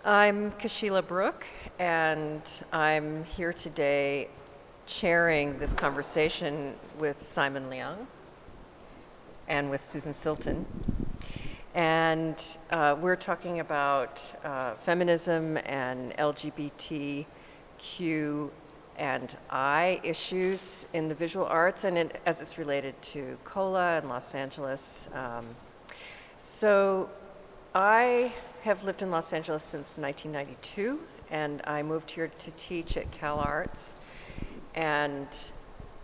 I'm Kaucyila Brooke, and I'm here today chairing this conversation with Simon Leung and with Susan Silton. And we're talking about feminism and LGBTQ and I issues in the visual arts and as it's related to COLA and Los Angeles. So I have lived in Los Angeles since 1992, and I moved here to teach at Cal Arts. And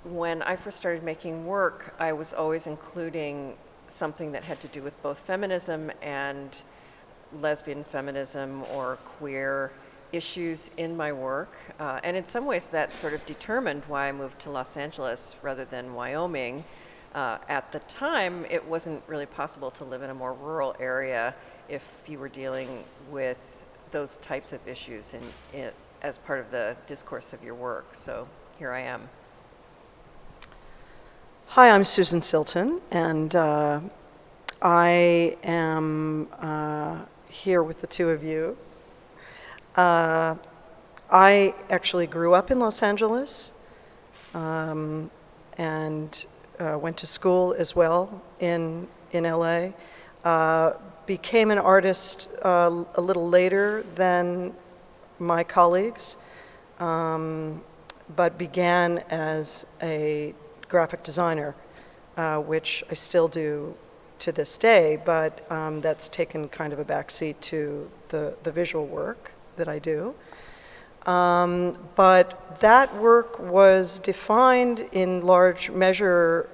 when I first started making work, I was always including something that had to do with both feminism and lesbian feminism or queer issues in my work. And in some ways that sort of determined why I moved to Los Angeles rather than Wyoming. At the time, it wasn't really possible to live in a more rural area if you were dealing with those types of issues as part of the discourse of your work. So here I am. Hi, I'm Susan Silton, and I am here with the two of you. I actually grew up in Los Angeles and went to school as well in LA. Became an artist a little later than my colleagues, but began as a graphic designer, which I still do to this day, but that's taken kind of a backseat to the visual work that I do. But that work was defined in large measure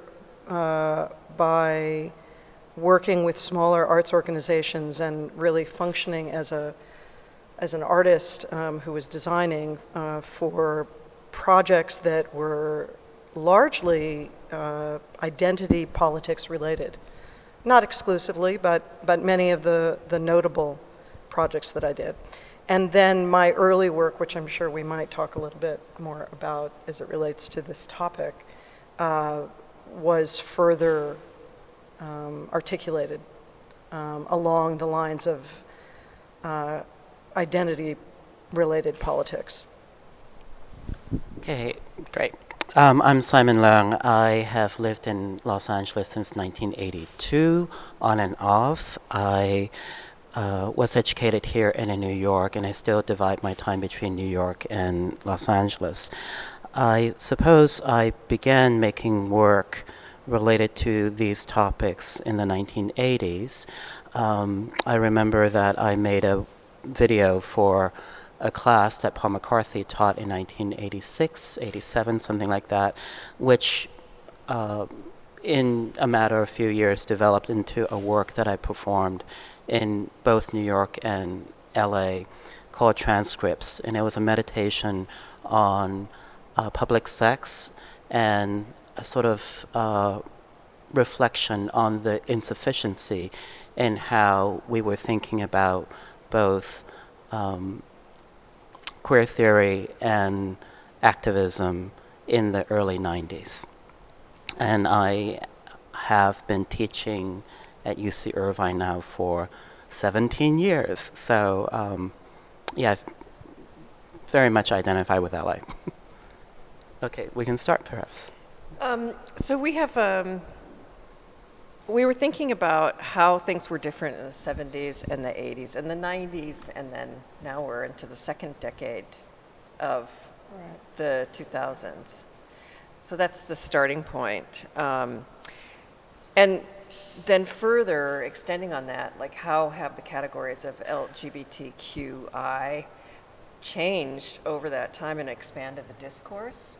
by working with smaller arts organizations and really functioning as an artist who was designing for projects that were largely identity politics related. Not exclusively, but many of the notable projects that I did. And then my early work, which I'm sure we might talk a little bit more about as it relates to this topic, was further articulated along the lines of identity-related politics. Okay, great. I'm Simon Leung. I have lived in Los Angeles since 1982, on and off. I was educated here and in New York, and I still divide my time between New York and Los Angeles. I suppose I began making work related to these topics in the 1980s. I remember that I made a video for a class that Paul McCarthy taught in 1986, 87, something like that, which in a matter of a few years developed into a work that I performed in both New York and LA called Transcripts. And it was a meditation on public sex and a sort of reflection on the insufficiency in how we were thinking about both queer theory and activism in the early 90s. And I have been teaching at UC Irvine now for 17 years. So yeah, I very much identify with LA. Okay, we can start perhaps. So we were thinking about how things were different in the 70s and the 80s and the 90s, and then now we're into the second decade of the 2000s. So that's the starting point. And then further extending on that, like how have the categories of LGBTQI changed over that time and expanded the discourse?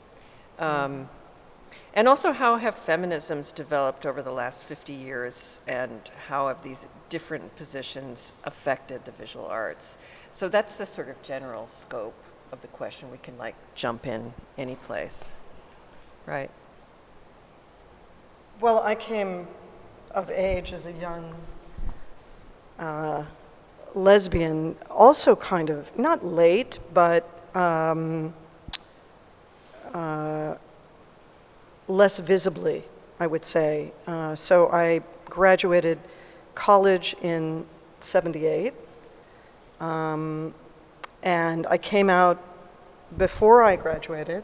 And also, how have feminisms developed over the last 50 years, and how have these different positions affected the visual arts? So that's the sort of general scope of the question. We can like jump in any place, right? Well, I came of age as a young lesbian, also kind of, not late, but less visibly, I would say. So I graduated college in '78, And I came out before I graduated,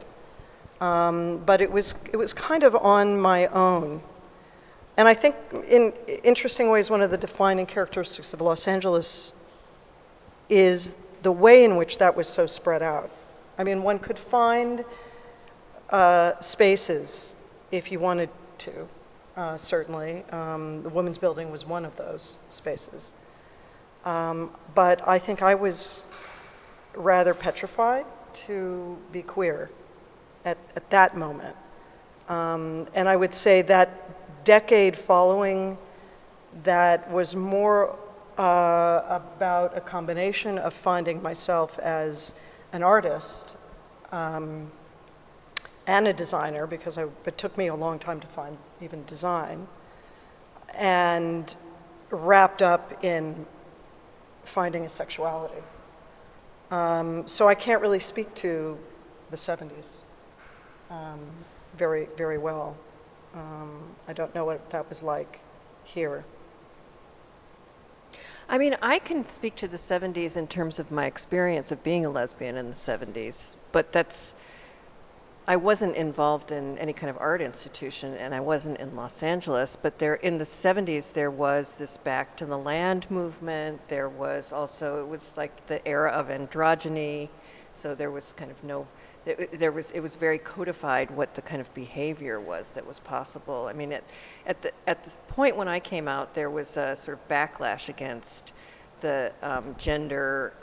but it was kind of on my own. And I think in interesting ways, one of the defining characteristics of Los Angeles is the way in which that was so spread out. I mean, one could find spaces if you wanted to, certainly. The Women's Building was one of those spaces. But I think I was rather petrified to be queer at that moment. And I would say that decade following that was more about a combination of finding myself as an artist and a designer, because it took me a long time to find even design, and wrapped up in finding a sexuality. So I can't really speak to the 70s very, very well. I don't know what that was like here. I mean, I can speak to the 70s in terms of my experience of being a lesbian in the 70s, but I wasn't involved in any kind of art institution, and I wasn't in Los Angeles, but in the 70s there was this Back to the Land movement. There was also, it was like the era of androgyny, so there was kind of it was very codified what the kind of behavior was that was possible. I mean, at this point when I came out, there was a sort of backlash against the gender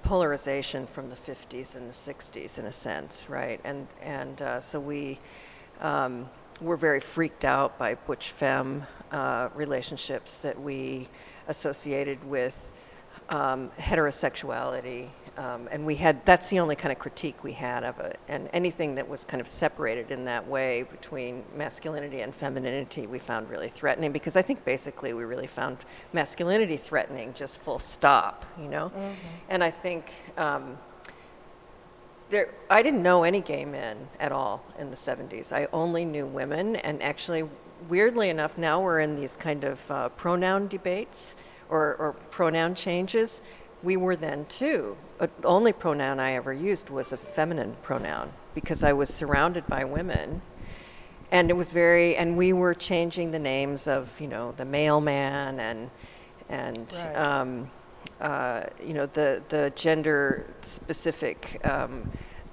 polarization from the 50s and the 60s, in a sense, right? And so we were very freaked out by butch femme relationships that we associated with heterosexuality. And that's the only kind of critique we had of it. And anything that was kind of separated in that way between masculinity and femininity, we found really threatening, because I think basically we really found masculinity threatening, just full stop, you know? Mm-hmm. And I think I didn't know any gay men at all in the 70s. I only knew women, and actually, weirdly enough, now we're in these kind of pronoun debates or pronoun changes. We were then too. The only pronoun I ever used was a feminine pronoun, because I was surrounded by women, and it was and we were changing the names of, you know, the mailman and right. You know, the gender specific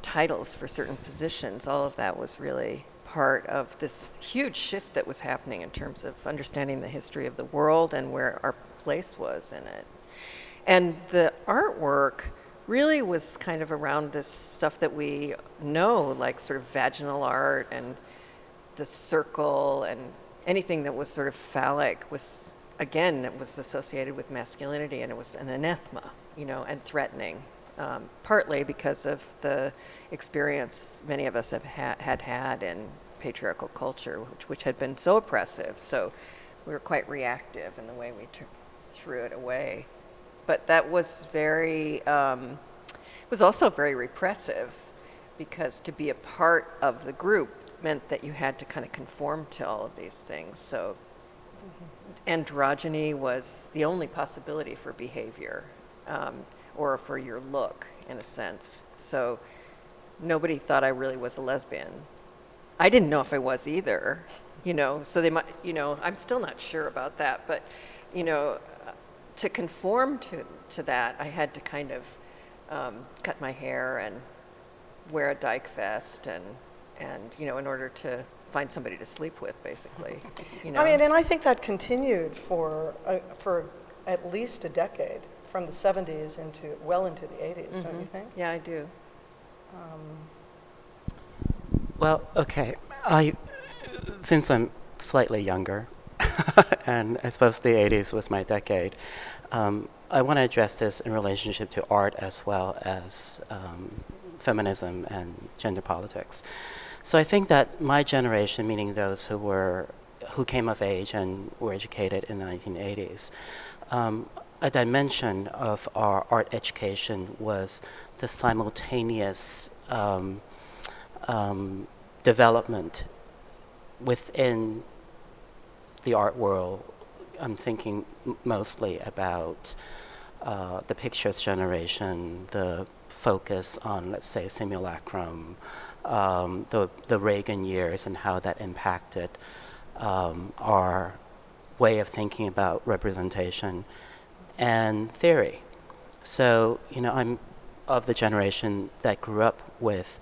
titles for certain positions. All of that was really part of this huge shift that was happening in terms of understanding the history of the world and where our place was in it. And the artwork really was kind of around this stuff that we know, like sort of vaginal art and the circle, and anything that was sort of phallic was, again, it was associated with masculinity, and it was an anathema, you know, and threatening, partly because of the experience many of us have had in patriarchal culture, which had been so oppressive. So we were quite reactive in the way we threw it away. But that was it was also very repressive, because to be a part of the group meant that you had to kind of conform to all of these things. So androgyny was the only possibility for behavior, or for your look, in a sense. So nobody thought I really was a lesbian. I didn't know if I was either, you know, so they might, you know, I'm still not sure about that, but, you know, to conform to that, I had to kind of cut my hair and wear a dyke vest, and you know, in order to find somebody to sleep with, basically. You know? I mean, and I think that continued for at least a decade, from the 70s into the 80s, mm-hmm. Don't you think? Yeah, I do. Well, okay. Since I'm slightly younger, and I suppose the 80s was my decade, I want to address this in relationship to art as well as feminism and gender politics. So I think that my generation, meaning those who came of age and were educated in the 1980s, a dimension of our art education was the simultaneous development within the art world I'm thinking mostly about the pictures generation, the focus on, let's say, simulacrum, the Reagan years and how that impacted our way of thinking about representation and theory. So, I'm of the generation that grew up with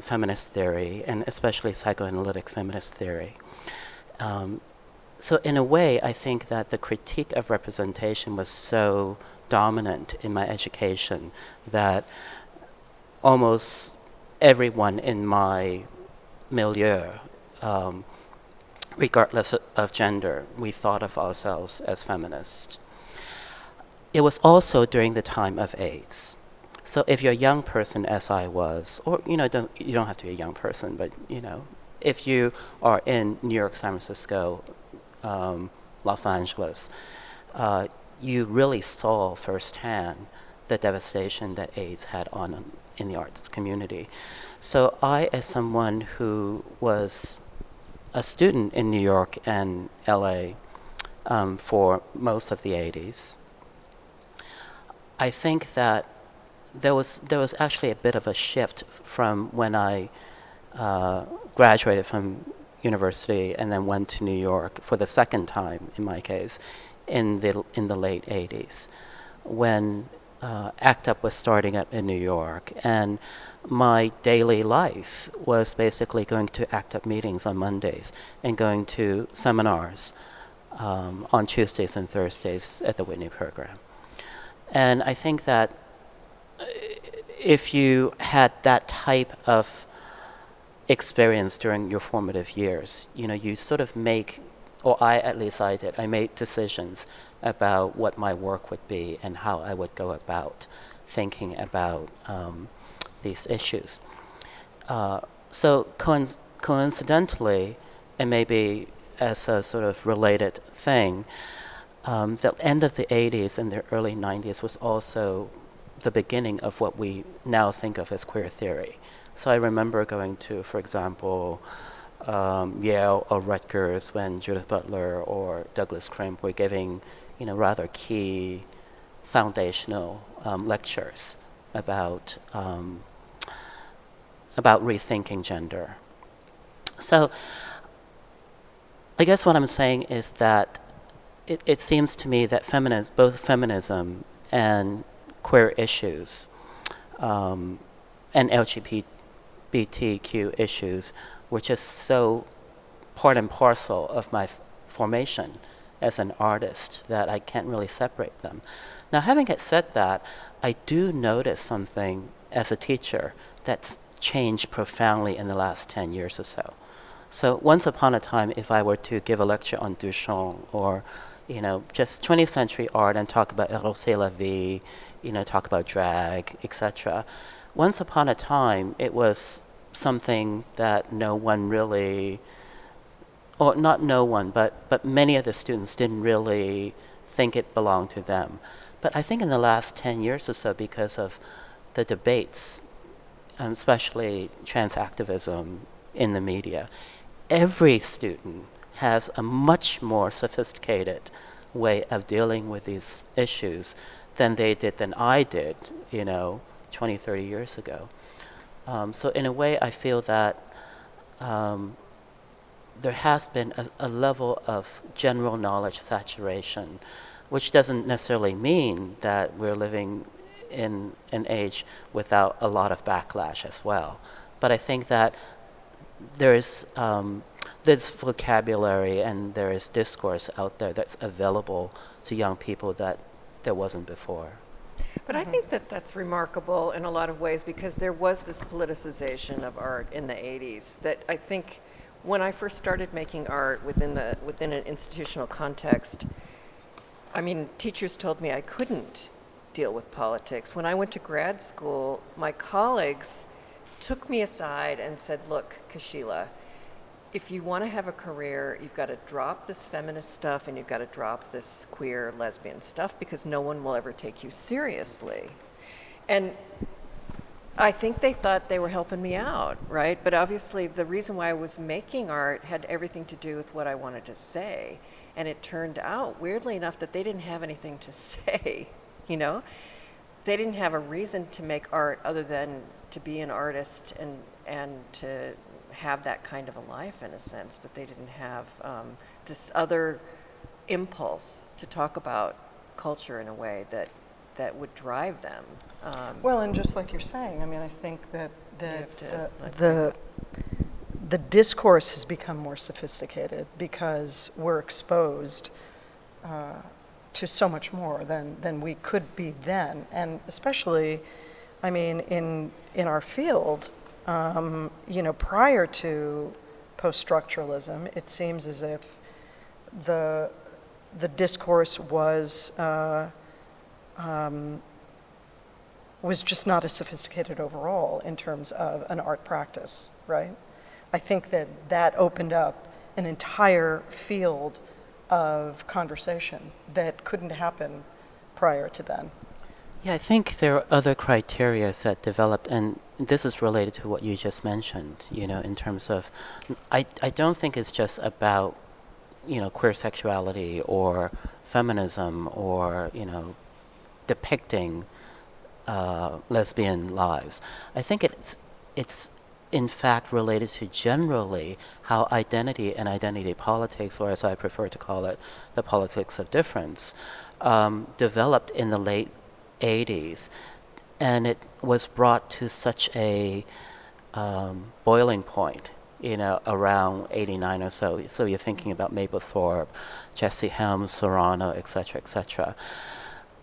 feminist theory, and especially psychoanalytic feminist theory. So in a way, I think that the critique of representation was so dominant in my education that almost everyone in my milieu, regardless of gender, we thought of ourselves as feminists. It was also during the time of AIDS. So if you're a young person, as I was, or you don't have to be a young person, but if you are in New York, San Francisco, Los Angeles, you really saw firsthand the devastation that AIDS had in the arts community. So I, as someone who was a student in New York and LA for most of the 80s, I think that there was actually a bit of a shift from when I graduated from university and then went to New York for the second time, in my case, in the late 80s, when ACT UP was starting up in New York, and my daily life was basically going to ACT UP meetings on Mondays and going to seminars on Tuesdays and Thursdays at the Whitney program. And I think that if you had that type of experience during your formative years, you sort of make, or I did, I made decisions about what my work would be and how I would go about thinking about these issues. So coincidentally, and maybe as a sort of related thing, the end of the 80s and the early 90s was also the beginning of what we now think of as queer theory. So I remember going to, for example, Yale or Rutgers when Judith Butler or Douglas Crimp were giving, rather key foundational lectures about rethinking gender. So I guess what I'm saying is that it seems to me that both feminism and queer issues and LGBTQ issues were just so part and parcel of my formation as an artist that I can't really separate them. Now, having said that, I do notice something as a teacher that's changed profoundly in the last 10 years or so. So once upon a time, if I were to give a lecture on Duchamp or just 20th century art and talk about Eros et la vie, talk about drag, etc. Once upon a time, it was something that no one really, or not no one, but many of the students didn't really think it belonged to them. But I think in the last 10 years or so, because of the debates, especially trans activism in the media, every student has a much more sophisticated way of dealing with these issues than I did, 20, 30 years ago. So in a way, I feel that there has been a level of general knowledge saturation, which doesn't necessarily mean that we're living in an age without a lot of backlash as well. But I think that there's vocabulary and there is discourse out there that's available to young people that there wasn't before. But I think that that's remarkable in a lot of ways because there was this politicization of art in the 80s that I think when I first started making art within an institutional context, I mean, teachers told me I couldn't deal with politics. When I went to grad school, my colleagues took me aside and said, look, Kaucyila, if you want to have a career, you've got to drop this feminist stuff and you've got to drop this queer, lesbian stuff because no one will ever take you seriously. And I think they thought they were helping me out, right? But obviously the reason why I was making art had everything to do with what I wanted to say. And it turned out, weirdly enough, that they didn't have anything to say, you know? They didn't have a reason to make art other than to be an artist and to have that kind of a life, in a sense, but they didn't have this other impulse to talk about culture in a way that would drive them. Well, and just like you're saying, I mean, I think that You have to, like, the discourse has become more sophisticated because we're exposed to so much more than we could be then. And especially, I mean, in our field, you know, prior to post-structuralism, it seems as if the discourse was just not as sophisticated overall in terms of an art practice, right? I think that opened up an entire field of conversation that couldn't happen prior to then. Yeah, I think there are other criteria that developed, and this is related to what you just mentioned, you know, in terms of, I don't think it's just about, you know, queer sexuality or feminism or, you know, depicting lesbian lives. I think it's in fact related to generally how identity and identity politics, or as I prefer to call it, the politics of difference, developed in the late 80s, and it was brought to such a boiling point, you know, around 89 or so. So you're thinking about Mapplethorpe, Jesse Helms, Serrano, et cetera,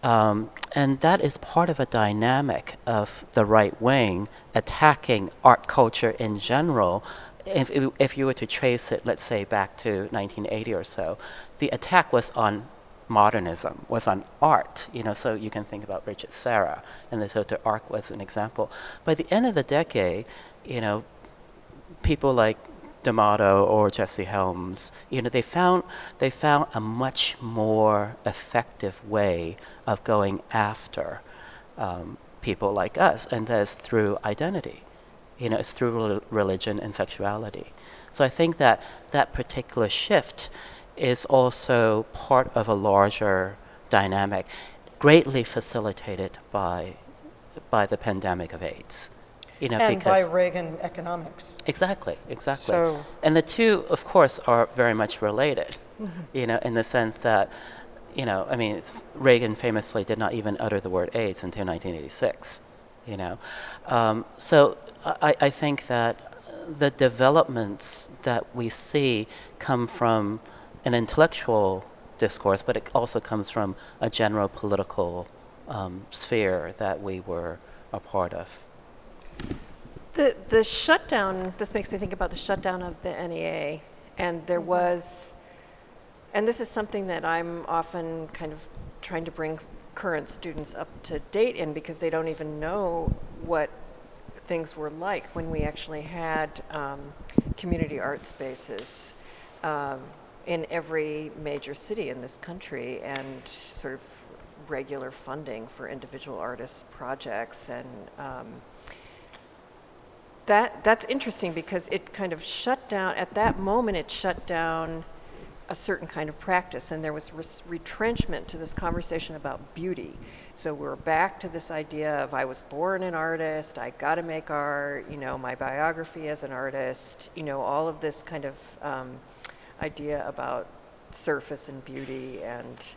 and that is part of a dynamic of the right wing attacking art culture in general. If you were to trace it, let's say, back to 1980 or so, the attack was on modernism, was on art, you know, so you can think about Richard Serra, and the Tilton Arc was an example. By the end of the decade, you know, people like D'Amato or Jesse Helms, you know, they found a much more effective way of going after people like us, and that's through identity. You know, it's through religion and sexuality. So I think that particular shift is also part of a larger dynamic, greatly facilitated by the pandemic of AIDS. You know, And by because Reagan economics. Exactly. So- And the two, of course, are very much related, you know, in the sense that, you know, I mean, Reagan famously did not even utter the word AIDS until 1986, you know. So I think that the developments that we see come from an intellectual discourse, but it also comes from a general political sphere that we were a part of. The shutdown, this makes me think about the shutdown of the NEA, and there was, and this is something that I'm often kind of trying to bring current students up to date in, because they don't even know what things were like when we actually had community art spaces in every major city in this country, and sort of regular funding for individual artists' projects. And that's interesting, because it kind of shut down, at that moment it shut down a certain kind of practice, and there was retrenchment to this conversation about beauty. So we're back to this idea of, I was born an artist, I gotta make art, you know, my biography as an artist, you know, all of this kind of idea about surface and beauty, and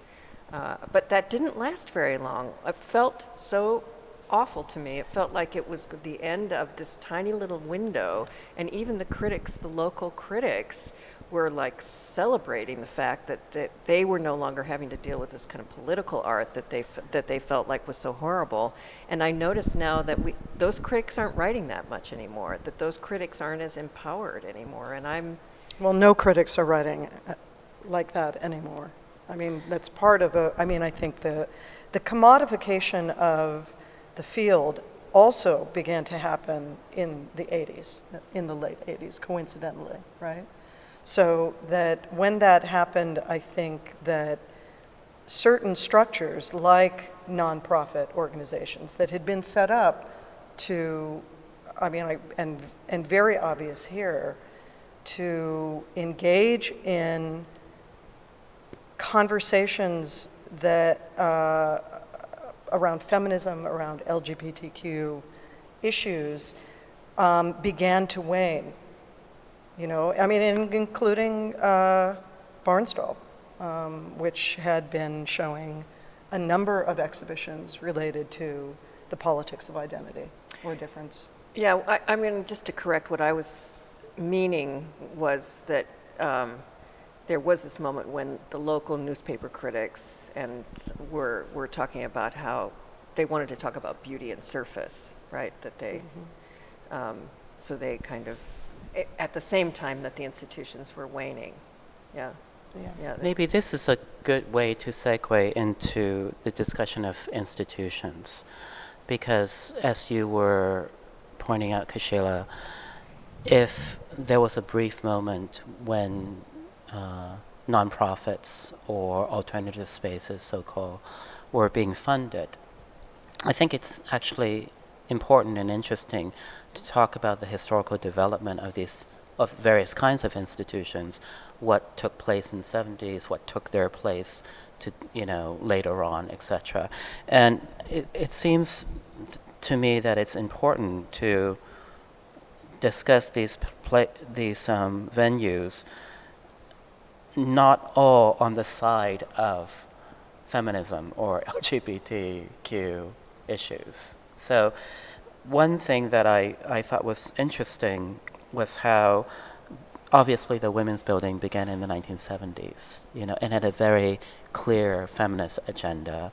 but that didn't last very long. It felt so awful to me. It felt like it was the end of this tiny little window, and even the critics, the local critics, were like celebrating the fact that they were no longer having to deal with this kind of political art that they felt like was so horrible. And I notice now that those critics aren't writing that much anymore, that those critics aren't as empowered anymore. And Well, no critics are writing like that anymore. I mean, that's part of I think the commodification of the field also began to happen in the 80s, in the late 80s, coincidentally, right? So that when that happened, I think that certain structures, like nonprofit organizations that had been set up to, and very obvious here, to engage in conversations that around feminism, around LGBTQ issues began to wane. You know, I mean, including Barnstall, which had been showing a number of exhibitions related to the politics of identity or difference. Yeah, I mean, just to correct, what I was meaning was that there was this moment when the local newspaper critics were talking about how they wanted to talk about beauty and surface, right? That they, so they kind of, at the same time that the institutions were waning. Yeah. Yeah. Maybe this is a good way to segue into the discussion of institutions, because as you were pointing out, Kaucyila, if there was a brief moment when nonprofits or alternative spaces, so-called, were being funded, I think it's actually important and interesting to talk about the historical development of various kinds of institutions, what took place in the 70s, what took their place to, later on, etc. And it seems to me that it's important to discuss these venues not all on the side of feminism or LGBTQ issues. So one thing that I thought was interesting was how obviously the women's building began in the 1970s, and had a very clear feminist agenda.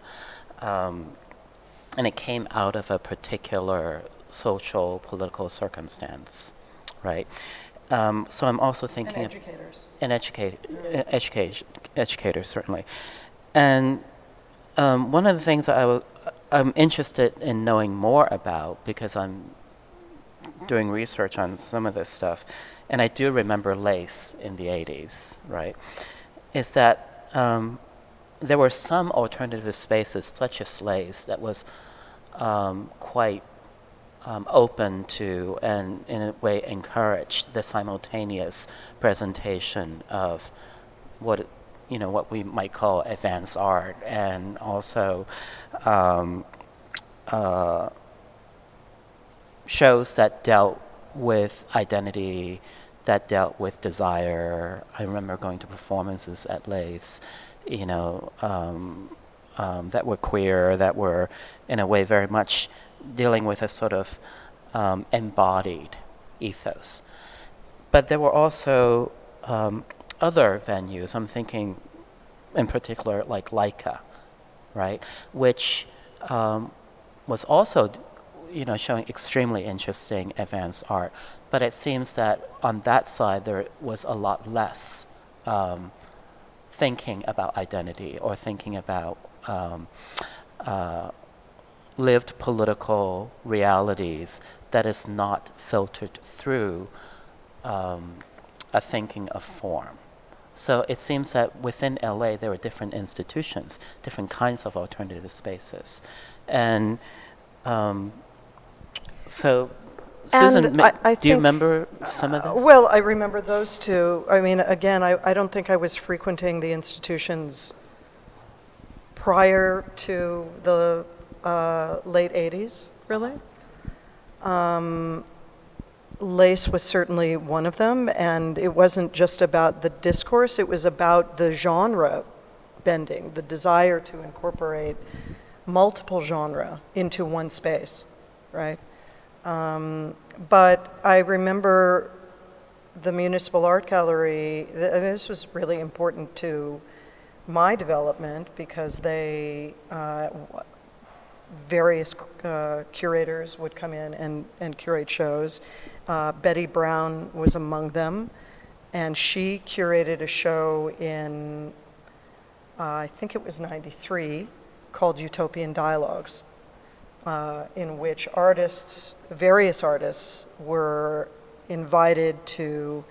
And it came out of a particular social, political circumstance, right? So I'm also thinking... And educators. Educators, certainly. And one of the things that I'm interested in knowing more about, because I'm doing research on some of this stuff, and I do remember LACE in the 80s, right, is that there were some alternative spaces, such as LACE, that was quite open to and in a way encouraged the simultaneous presentation of what we might call advanced art, and also shows that dealt with identity, that dealt with desire. I remember going to performances at LACE, that were queer, that were in a way very much dealing with a sort of embodied ethos. But there were also other venues, I'm thinking in particular like Laika, right, which was also showing extremely interesting advanced art. But it seems that on that side there was a lot less thinking about identity or thinking about lived political realities that is not filtered through a thinking of form. So it seems that within LA there were different institutions, different kinds of alternative spaces. And so, Susan, do you remember some of this? Well, I remember those two. I mean, again, I don't think I was frequenting the institutions prior to the late 80s, really. LACE was certainly one of them, and it wasn't just about the discourse, it was about the genre bending, the desire to incorporate multiple genre into one space, right? But I remember the Municipal Art Gallery, and this was really important to my development because various curators would come in and curate shows. Betty Brown was among them, and she curated a show in, I think it was 93, called Utopian Dialogues, in which various artists were invited to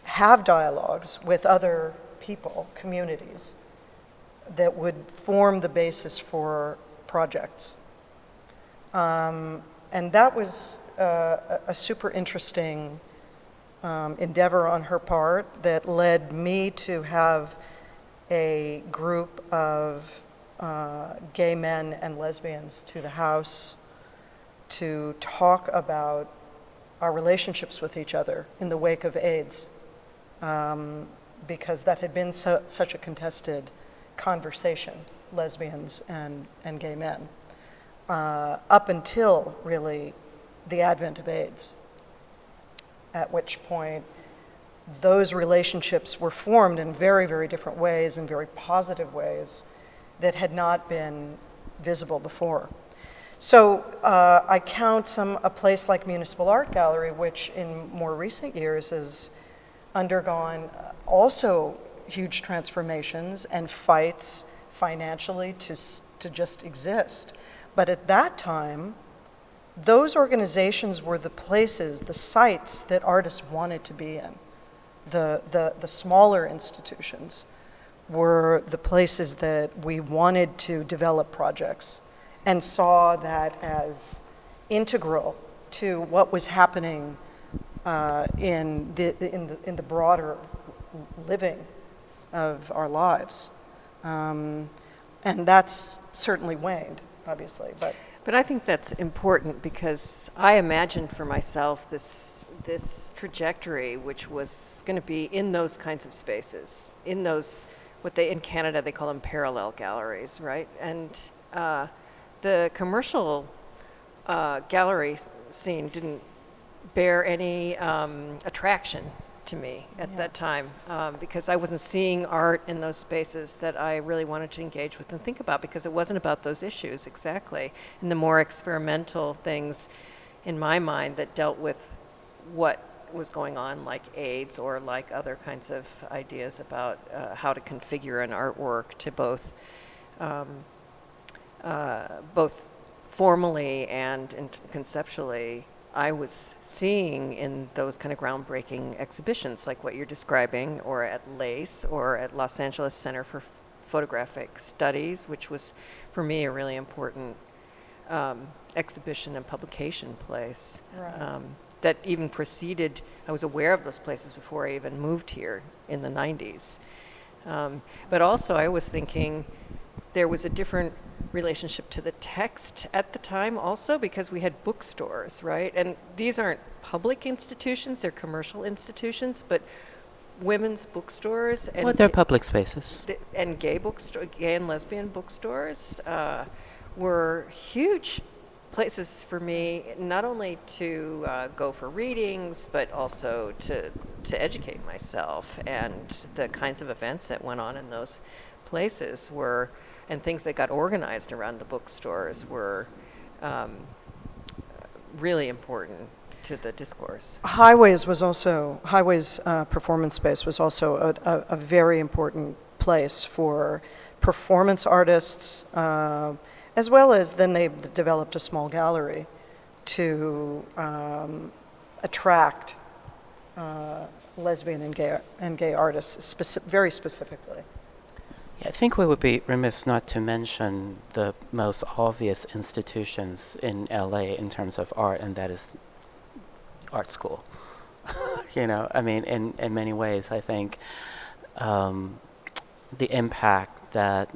have dialogues with other people, communities, that would form the basis for projects. And that was a super interesting endeavor on her part that led me to have a group of gay men and lesbians to the house to talk about our relationships with each other in the wake of AIDS, because that had been such a contested conversation, lesbians and gay men, up until really the advent of AIDS, at which point those relationships were formed in very, very different ways, in very positive ways that had not been visible before. So I count a place like Municipal Art Gallery, which in more recent years has undergone also huge transformations and fights financially to just exist. But at that time, those organizations were the places, the sites that artists wanted to be in. The smaller institutions were the places that we wanted to develop projects and saw that as integral to what was happening in the broader living of our lives. And that's certainly waned, obviously. But I think that's important because I imagined for myself this trajectory, which was going to be in those kinds of spaces, in those, in Canada they call them parallel galleries, right? And the commercial gallery scene didn't bear any attraction to me at that time, because I wasn't seeing art in those spaces that I really wanted to engage with and think about, because it wasn't about those issues exactly, and the more experimental things in my mind that dealt with what was going on, like AIDS or like other kinds of ideas about how to configure an artwork to both formally and conceptually, I was seeing in those kind of groundbreaking exhibitions like what you're describing, or at LACE, or at Los Angeles Center for Photographic Studies, which was for me a really important exhibition and publication place. Right. That even preceded, I was aware of those places before I even moved here in the 90s. But also I was thinking there was a different relationship to the text at the time also, because we had bookstores, right? And these aren't public institutions, they're commercial institutions, but women's bookstores and Well, they're public spaces. and gay and lesbian bookstores were huge places for me, not only to go for readings, but also to educate myself. And the kinds of events that went on in those places were, and things that got organized around the bookstores were really important to the discourse. Highways performance space was also a very important place for performance artists, as well as then they developed a small gallery to attract lesbian and gay artists, very specifically. Yeah, I think we would be remiss not to mention the most obvious institutions in LA in terms of art, and that is art school. I mean, in many ways, I think the impact that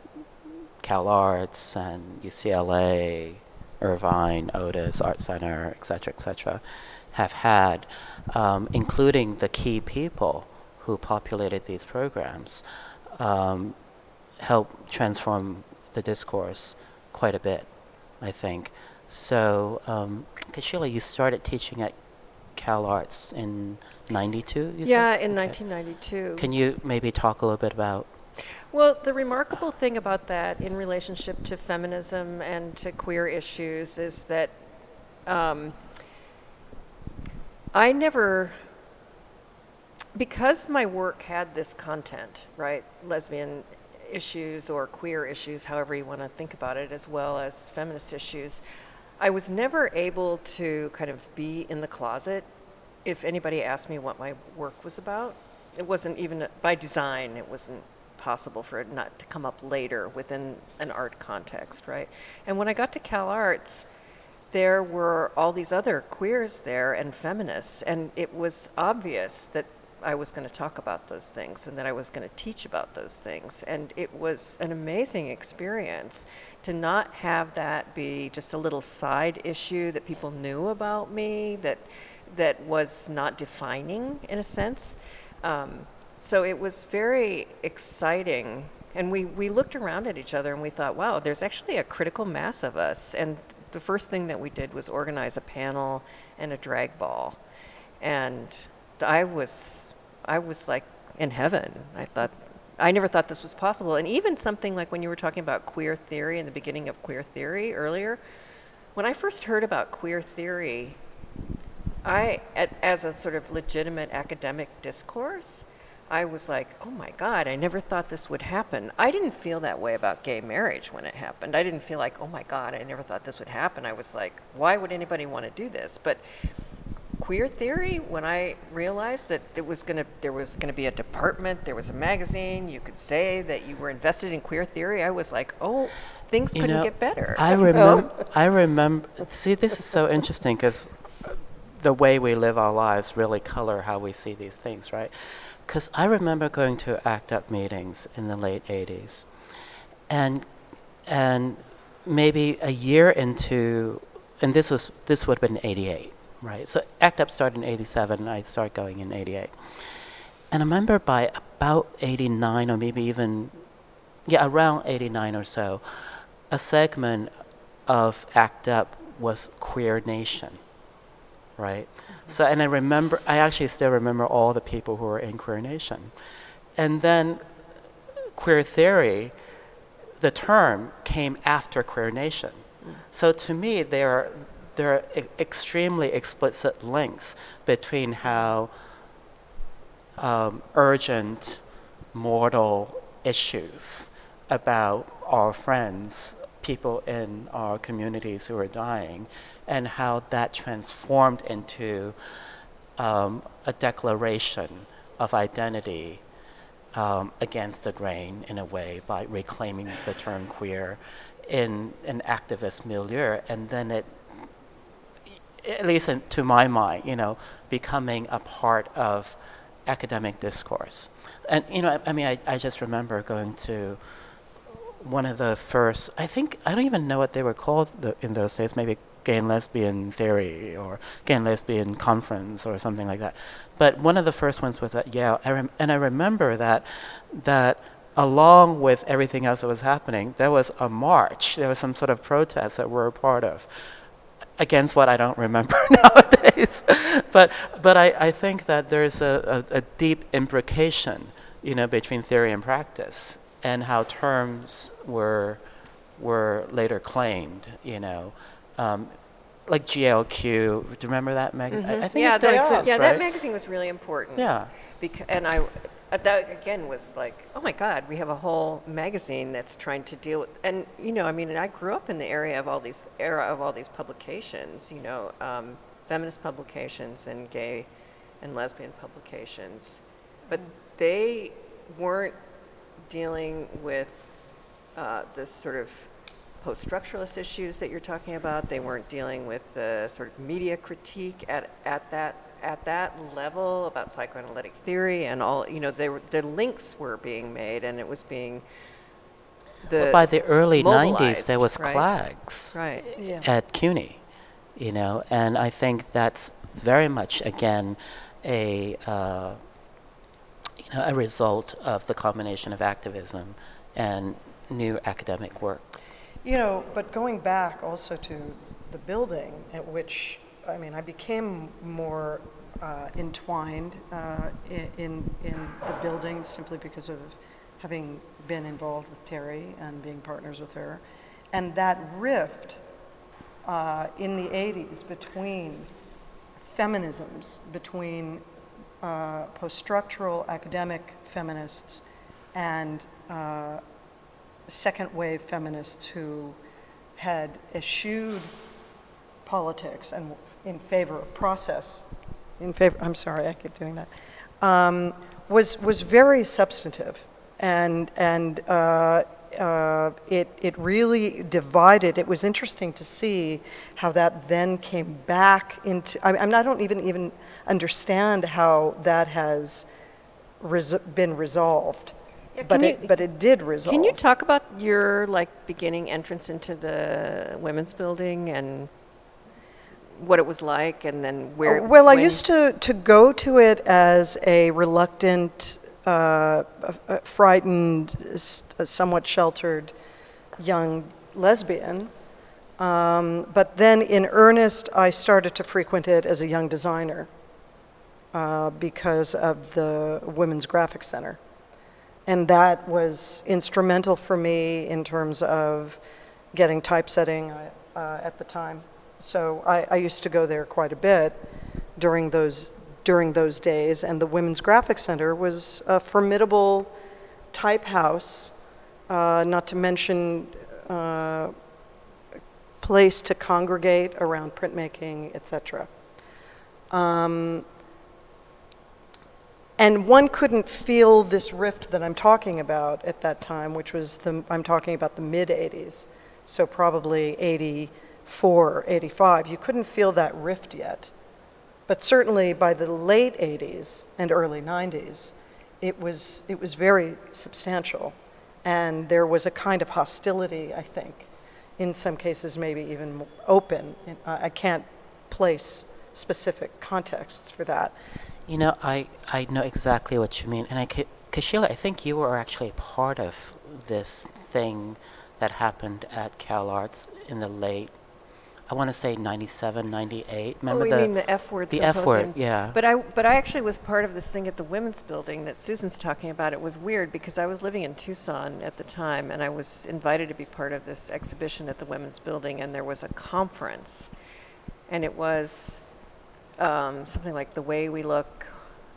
Cal Arts and UCLA, Irvine, Otis, Art Center, et cetera, have had, including the key people who populated these programs, help transform the discourse quite a bit, I think. So, Kaucyila, you started teaching at Cal Arts in 92, you Yeah, said? in Okay. 1992. Can you maybe talk a little bit about? Well, the remarkable thing about that in relationship to feminism and to queer issues is that I never, because my work had this content, right, lesbian issues or queer issues, however you want to think about it, as well as feminist issues, I was never able to kind of be in the closet if anybody asked me what my work was about. It wasn't even, by design, it wasn't possible for it not to come up later within an art context, right? And when I got to Cal Arts, there were all these other queers there and feminists, and it was obvious that I was going to talk about those things and that I was going to teach about those things. And it was an amazing experience to not have that be just a little side issue that people knew about me, that was not defining in a sense. So it was very exciting. And we looked around at each other and we thought, wow, there's actually a critical mass of us. And the first thing that we did was organize a panel and a drag ball. And I was like in heaven. I never thought this was possible. And even something like when you were talking about queer theory in the beginning of queer theory earlier, when I first heard about queer theory, as a sort of legitimate academic discourse, I was like, oh my God, I never thought this would happen. I didn't feel that way about gay marriage when it happened. I didn't feel like, oh my God, I never thought this would happen. I was like, why would anybody want to do this? But queer theory, when I realized that there was gonna be a department, there was a magazine, you could say that you were invested in queer theory, I was like, oh, things couldn't get better. I remember, see, this is so interesting because the way we live our lives really color how we see these things, right? Because I remember going to ACT UP meetings in the late 80s, and maybe a year into, and this would have been 88, right? So ACT UP started in 87, and I started going in 88. And I remember by about 89, or maybe even, around 89 or so, a segment of ACT UP was Queer Nation, right? So, and I actually still remember all the people who were in Queer Nation. And then queer theory, the term came after Queer Nation. So to me, there are extremely explicit links between how urgent mortal issues about our friends, people in our communities who are dying, and how that transformed into a declaration of identity against the grain in a way by reclaiming the term queer in an activist milieu, and then it, at least to my mind, becoming a part of academic discourse. And I just remember going to one of the first, I don't even know what they were called in those days, maybe Gay and Lesbian Theory or Gay and Lesbian Conference or something like that. But one of the first ones was at Yale, and I remember that along with everything else that was happening, there was a march, there was some sort of protest that we're a part of, against what I don't remember nowadays. But I think that there's a deep imbrication, between theory and practice, and how terms were later claimed, like GLQ. Do you remember that magazine? I think it still exists, yeah, right? that magazine was really important. Yeah. And that again was like, oh my God, we have a whole magazine that's trying to deal with, and I grew up in the era of all these publications, feminist publications and gay and lesbian publications, but they weren't dealing with this sort of post-structuralist issues that you're talking about. They weren't dealing with the sort of media critique at that level about psychoanalytic theory and all. The links were being made, and it was being by the early 90s, there was right? CLAGS Right. Yeah. at CUNY, and I think that's very much again a result of the combination of activism and new academic work. But going back also to the building at which, I became more entwined in the building simply because of having been involved with Terry and being partners with her. And that rift in the 80s between feminisms, between post-structural academic feminists and second wave feminists who had eschewed politics and in favor of process, I'm sorry, I keep doing that, was very substantive. And it really divided. It was interesting to see how that then came back into, I don't even understand how that has been resolved. Yeah, But it did resolve. Can you talk about your beginning entrance into the women's building and what it was like, and then where? Well, I used to go to it as a reluctant, frightened, somewhat sheltered young lesbian. But then in earnest, I started to frequent it as a young designer because of the Women's Graphic Center. And that was instrumental for me in terms of getting typesetting at the time. So I used to go there quite a bit during those days, and the Women's Graphic Center was a formidable type house, not to mention place to congregate around printmaking, etc. And one couldn't feel this rift that I'm talking about at that time, which was I'm talking about the mid-'80s, so probably 84, 85. You couldn't feel that rift yet. But certainly by the late 80s and early 90s, it was very substantial. And there was a kind of hostility, I think, in some cases maybe even open. I can't place specific contexts for that. You know, I know exactly what you mean. And Kaucyila, I think you were actually part of this thing that happened at CalArts in the late, I want to say 97, 98. Remember you mean the F word symposium? The F word, yeah. But I actually was part of this thing at the Women's Building that Susan's talking about. It was weird because I was living in Tucson at the time, and I was invited to be part of this exhibition at the Women's Building, and there was a conference, and it was something like The Way We Look,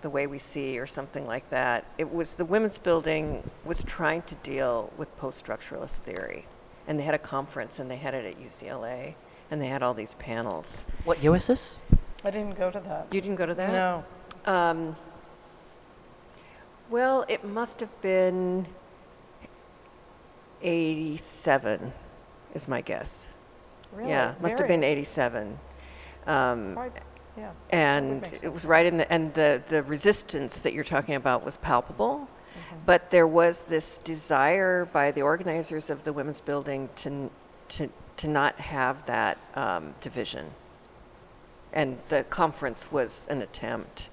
The Way We See, or something like that. It was the Women's Building was trying to deal with post-structuralist theory, and they had a conference, and they had it at UCLA, and they had all these panels. What year was this? I didn't go to that. You didn't go to that? No. Well, it must have been 87, is my guess. Really? Yeah, must have been 87. Right. Yeah. And make it sense. was right in the, and the resistance that you're talking about was palpable, Mm-hmm. but there was this desire by the organizers of the Women's Building to not have that division. And the conference was an attempt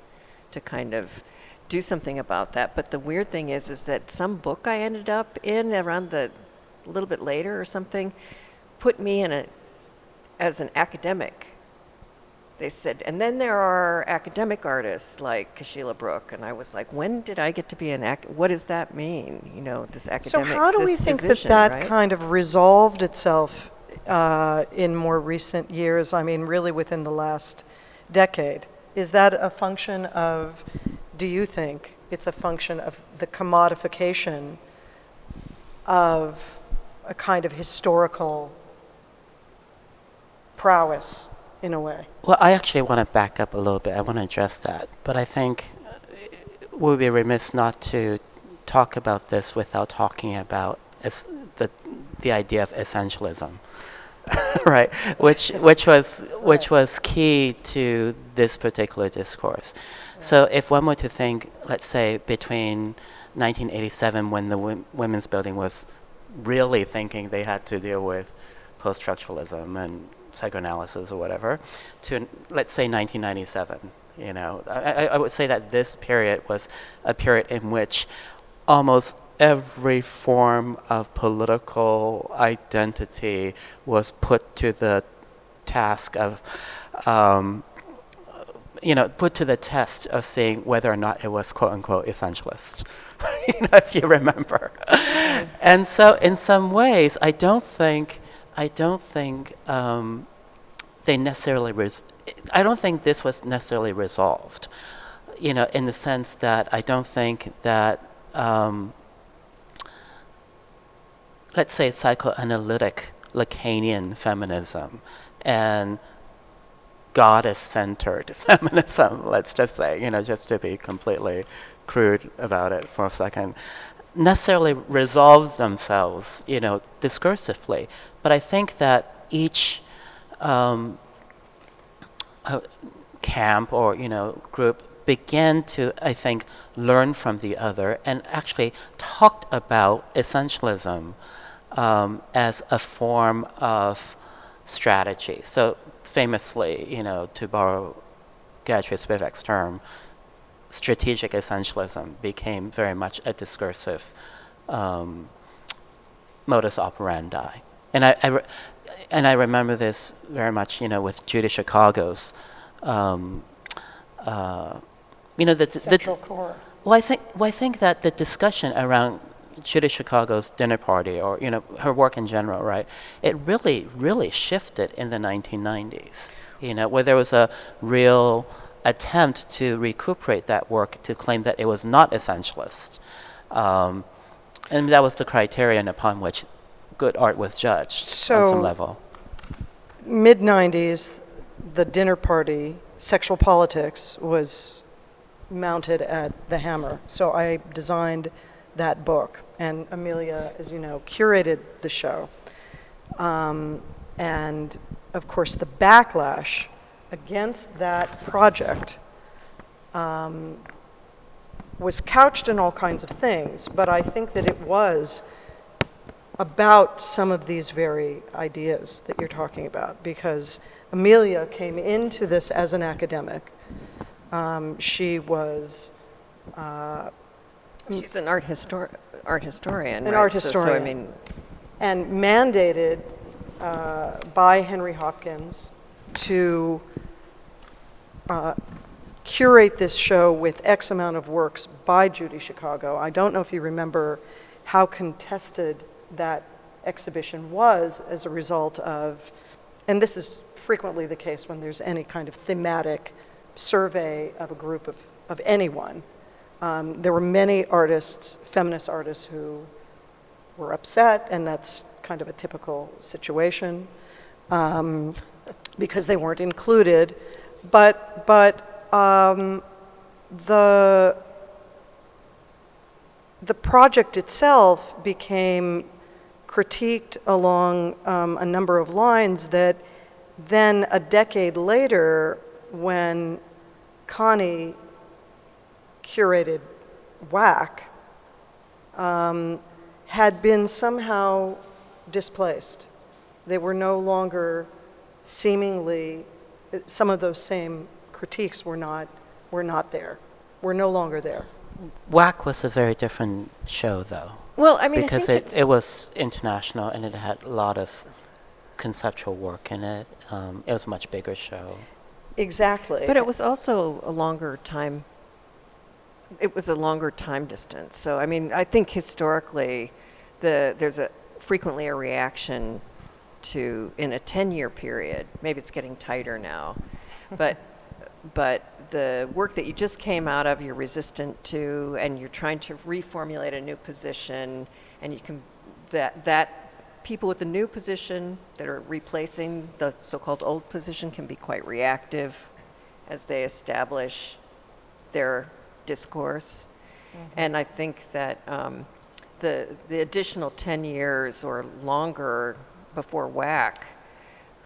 to kind of do something about that. But the weird thing is that some book I ended up in around a little bit later or something put me in as an academic. They said, and then there are academic artists like Kaucyila Brooke, and I was like, when did I get to be what does that mean? You know, this academic. So how do we this think division, that right? kind of resolved itself in more recent years? I mean, really within the last decade. Is that a function of, do you think it's a function of the commodification of a kind of historical prowess in a way? Well, I actually want to back up a little bit. I want to address that. But I think we'll be remiss not to talk about this without talking about the idea of essentialism, right? Which was key to this particular discourse. Yeah. So if one were to think, let's say, between 1987, when the Women's Building was really thinking they had to deal with post-structuralism and psychoanalysis or whatever, to let's say 1997. You know, I would say that this period was a period in which almost every form of political identity was put to the task of, put to the test of seeing whether or not it was quote unquote essentialist. If you remember. And so in some ways, I don't think they necessarily I don't think this was necessarily resolved, in the sense that I don't think that, let's say, psychoanalytic Lacanian feminism and goddess-centered feminism, let's just say, just to be completely crude about it for a second, necessarily resolve themselves, discursively. But I think that each camp or group began to, I think, learn from the other and actually talked about essentialism as a form of strategy. So famously, to borrow Gertrude Spivak's term, strategic essentialism became very much a discursive modus operandi. And I remember this very much, with Judy Chicago's, Central core. Well, I think that the discussion around Judy Chicago's dinner party, or her work in general, right? It really shifted in the 1990s. Where there was a real attempt to recuperate that work to claim that it was not essentialist, and that was the criterion upon which good art was judged on some level. Mid-90s, the dinner party, sexual politics, was mounted at the Hammer. So I designed that book, and Amelia, as you know, curated the show. And of course, the backlash against that project was couched in all kinds of things, but I think that it was about some of these very ideas that you're talking about, because Amelia came into this as an academic. She was She's an art historian, an right? art So historian, I mean, and mandated by Henry Hopkins to curate this show with X amount of works by Judy Chicago. I don't know if you remember how contested that exhibition was as a result of, and this is frequently the case when there's any kind of thematic survey of a group of anyone. There were many artists, feminist artists, who were upset, and that's kind of a typical situation because they weren't included. But the project itself became critiqued along a number of lines that then a decade later, when Connie curated WAC, had been somehow displaced. They were no longer seemingly, some of those same critiques were not there, were no longer there. WAC was a very different show, though. well, I mean, Because I think it was international and it had a lot of conceptual work in it. It was a much bigger show. Exactly. but it was also a longer time. It was a longer time distance. So I mean, I think historically, there's frequently a reaction to, in a 10-year period. Maybe it's getting tighter now, but the work that you just came out of, you're resistant to, and you're trying to reformulate a new position, and you can that people with the new position that are replacing the so-called old position can be quite reactive as they establish their discourse. And I think that the additional 10 years or longer before WAC,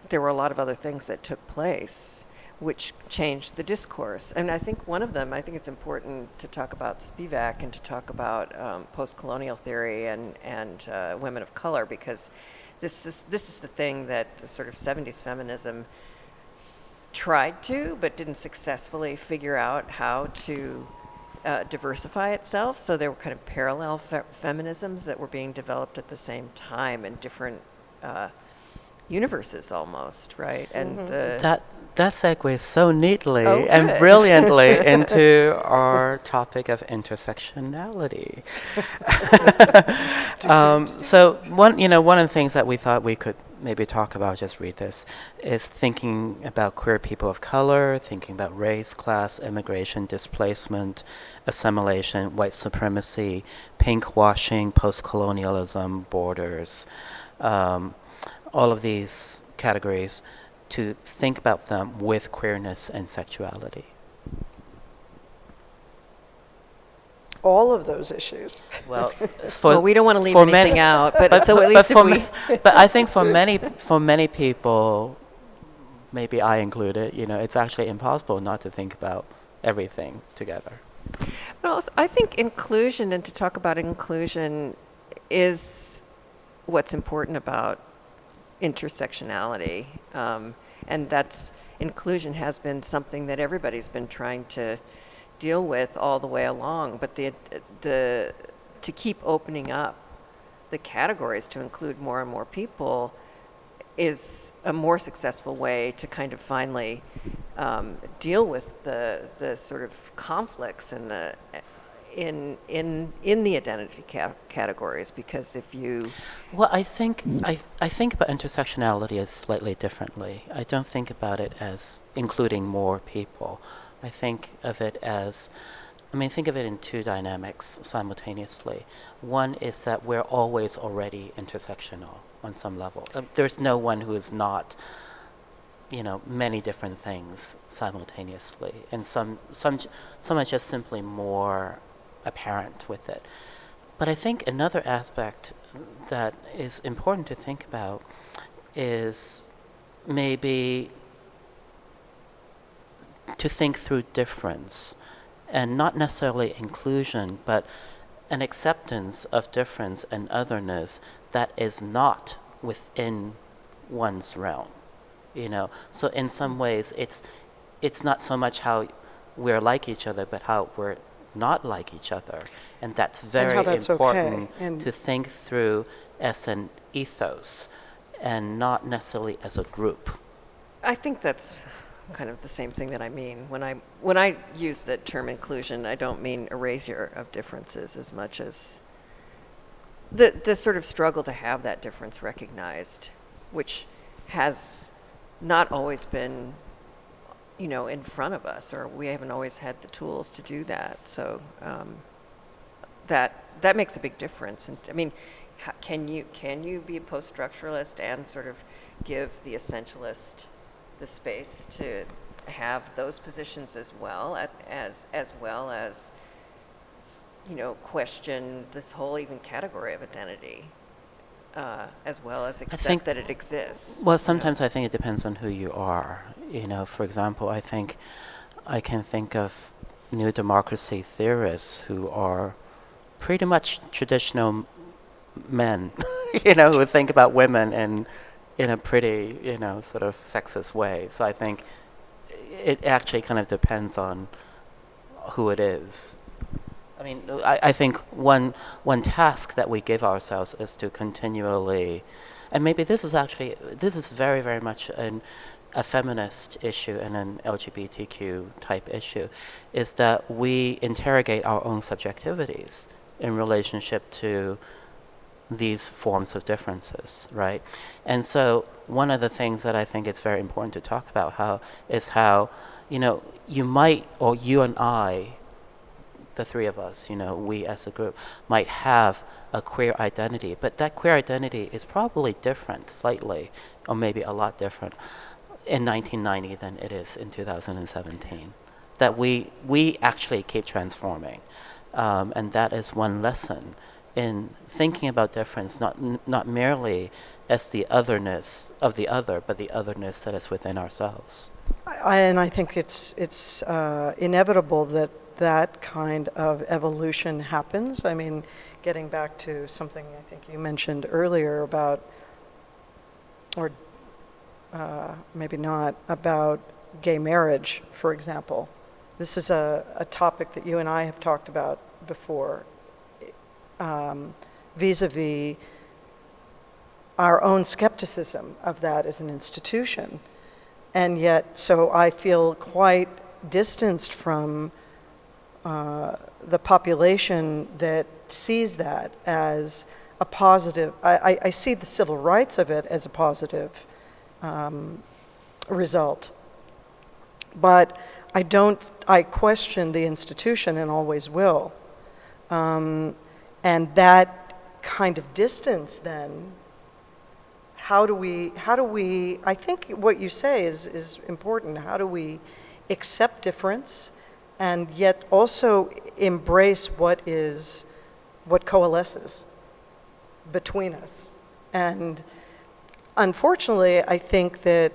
there were a lot of other things that took place which changed the discourse. And I think one of them, I think it's important to talk about Spivak and to talk about post-colonial theory and women of color, because this is the thing that the sort of 70s feminism tried to, but didn't successfully figure out how to diversify itself. So there were kind of parallel feminisms that were being developed at the same time in different universes almost, right? And That segues so neatly Oh, and good. brilliantly into our topic of intersectionality. So one of the things that we thought we could maybe talk about, just read this, is thinking about queer people of color, thinking about race, class, immigration, displacement, assimilation, white supremacy, pinkwashing, post-colonialism, borders, all of these categories, to think about them with queerness and sexuality. all of those issues. Well, Well, we don't want to leave for anything many- out, but so at least if for we... but I think for many people, maybe I included, it's actually impossible not to think about everything together. But also, I think inclusion, and to talk about inclusion, is what's important about intersectionality. And that's, inclusion has been something that everybody's been trying to deal with all the way along. But to keep opening up the categories to include more and more people is a more successful way to kind of finally deal with the sort of conflicts in the identity categories. Because if you... Well, I think about intersectionality as slightly differently. I don't think about it as including more people. I think of it as, think of it in two dynamics simultaneously. One is that we're always already intersectional on some level. There's no one who is not, many different things simultaneously, and some are just simply more apparent with it. But I think another aspect that is important to think about is maybe to think through difference, and not necessarily inclusion, but an acceptance of difference and otherness that is not within one's realm. So in some ways it's not so much how we're like each other, but how we're not like each other, and that's very important to think through as an ethos and not necessarily as a group. I think that's kind of the same thing that I mean. When I use the term inclusion, I don't mean erasure of differences as much as the sort of struggle to have that difference recognized, which has not always been, in front of us, or we haven't always had the tools to do that. So that makes a big difference. And can you be a post-structuralist and sort of give the essentialist the space to have those positions as well as question this whole even category of identity, as well as accept that it exists? Well, sometimes I think it depends on who you are. For example, I think I can think of new democracy theorists who are pretty much traditional men, who think about women in a pretty, sort of sexist way. So I think it actually kind of depends on who it is. I think one task that we give ourselves is to continually, and maybe this is very, very much a feminist issue and an LGBTQ type issue, is that we interrogate our own subjectivities in relationship to these forms of differences, right? And so one of the things that I think is very important to talk about is how you might, or you and I, the three of us, we as a group, might have a queer identity, but that queer identity is probably different slightly, or maybe a lot different, in 1990 than it is in 2017. That we actually keep transforming, and that is one lesson in thinking about difference, not merely as the otherness of the other, but the otherness that is within ourselves. And I think it's inevitable that kind of evolution happens. Getting back to something I think you mentioned earlier about, or maybe not, about gay marriage, for example. This is a topic that you and I have talked about before, vis-a-vis our own skepticism of that as an institution. And yet, so I feel quite distanced from the population that sees that as a positive. I see the civil rights of it as a positive result. But I question the institution and always will. And that kind of distance then, how do we, I think what you say is important. How do we accept difference and yet also embrace what coalesces between us. And unfortunately, I think that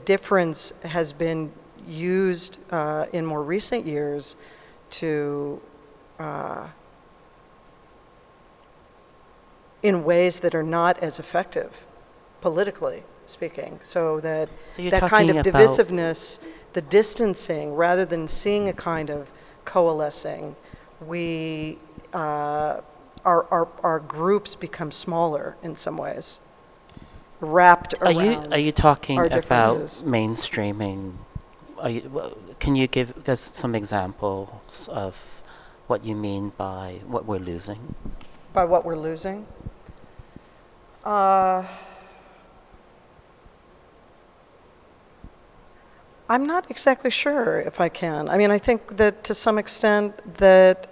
difference has been used in more recent years to in ways that are not as effective, politically speaking. So that So that kind of you're talking about divisiveness, the distancing, rather than seeing a kind of coalescing, we our groups become smaller in some ways, wrapped Are around. you talking our about differences. mainstreaming? Can you give us some examples of what you mean by what we're losing? By what we're losing? I'm not exactly sure if I can. I mean, I think that to some extent that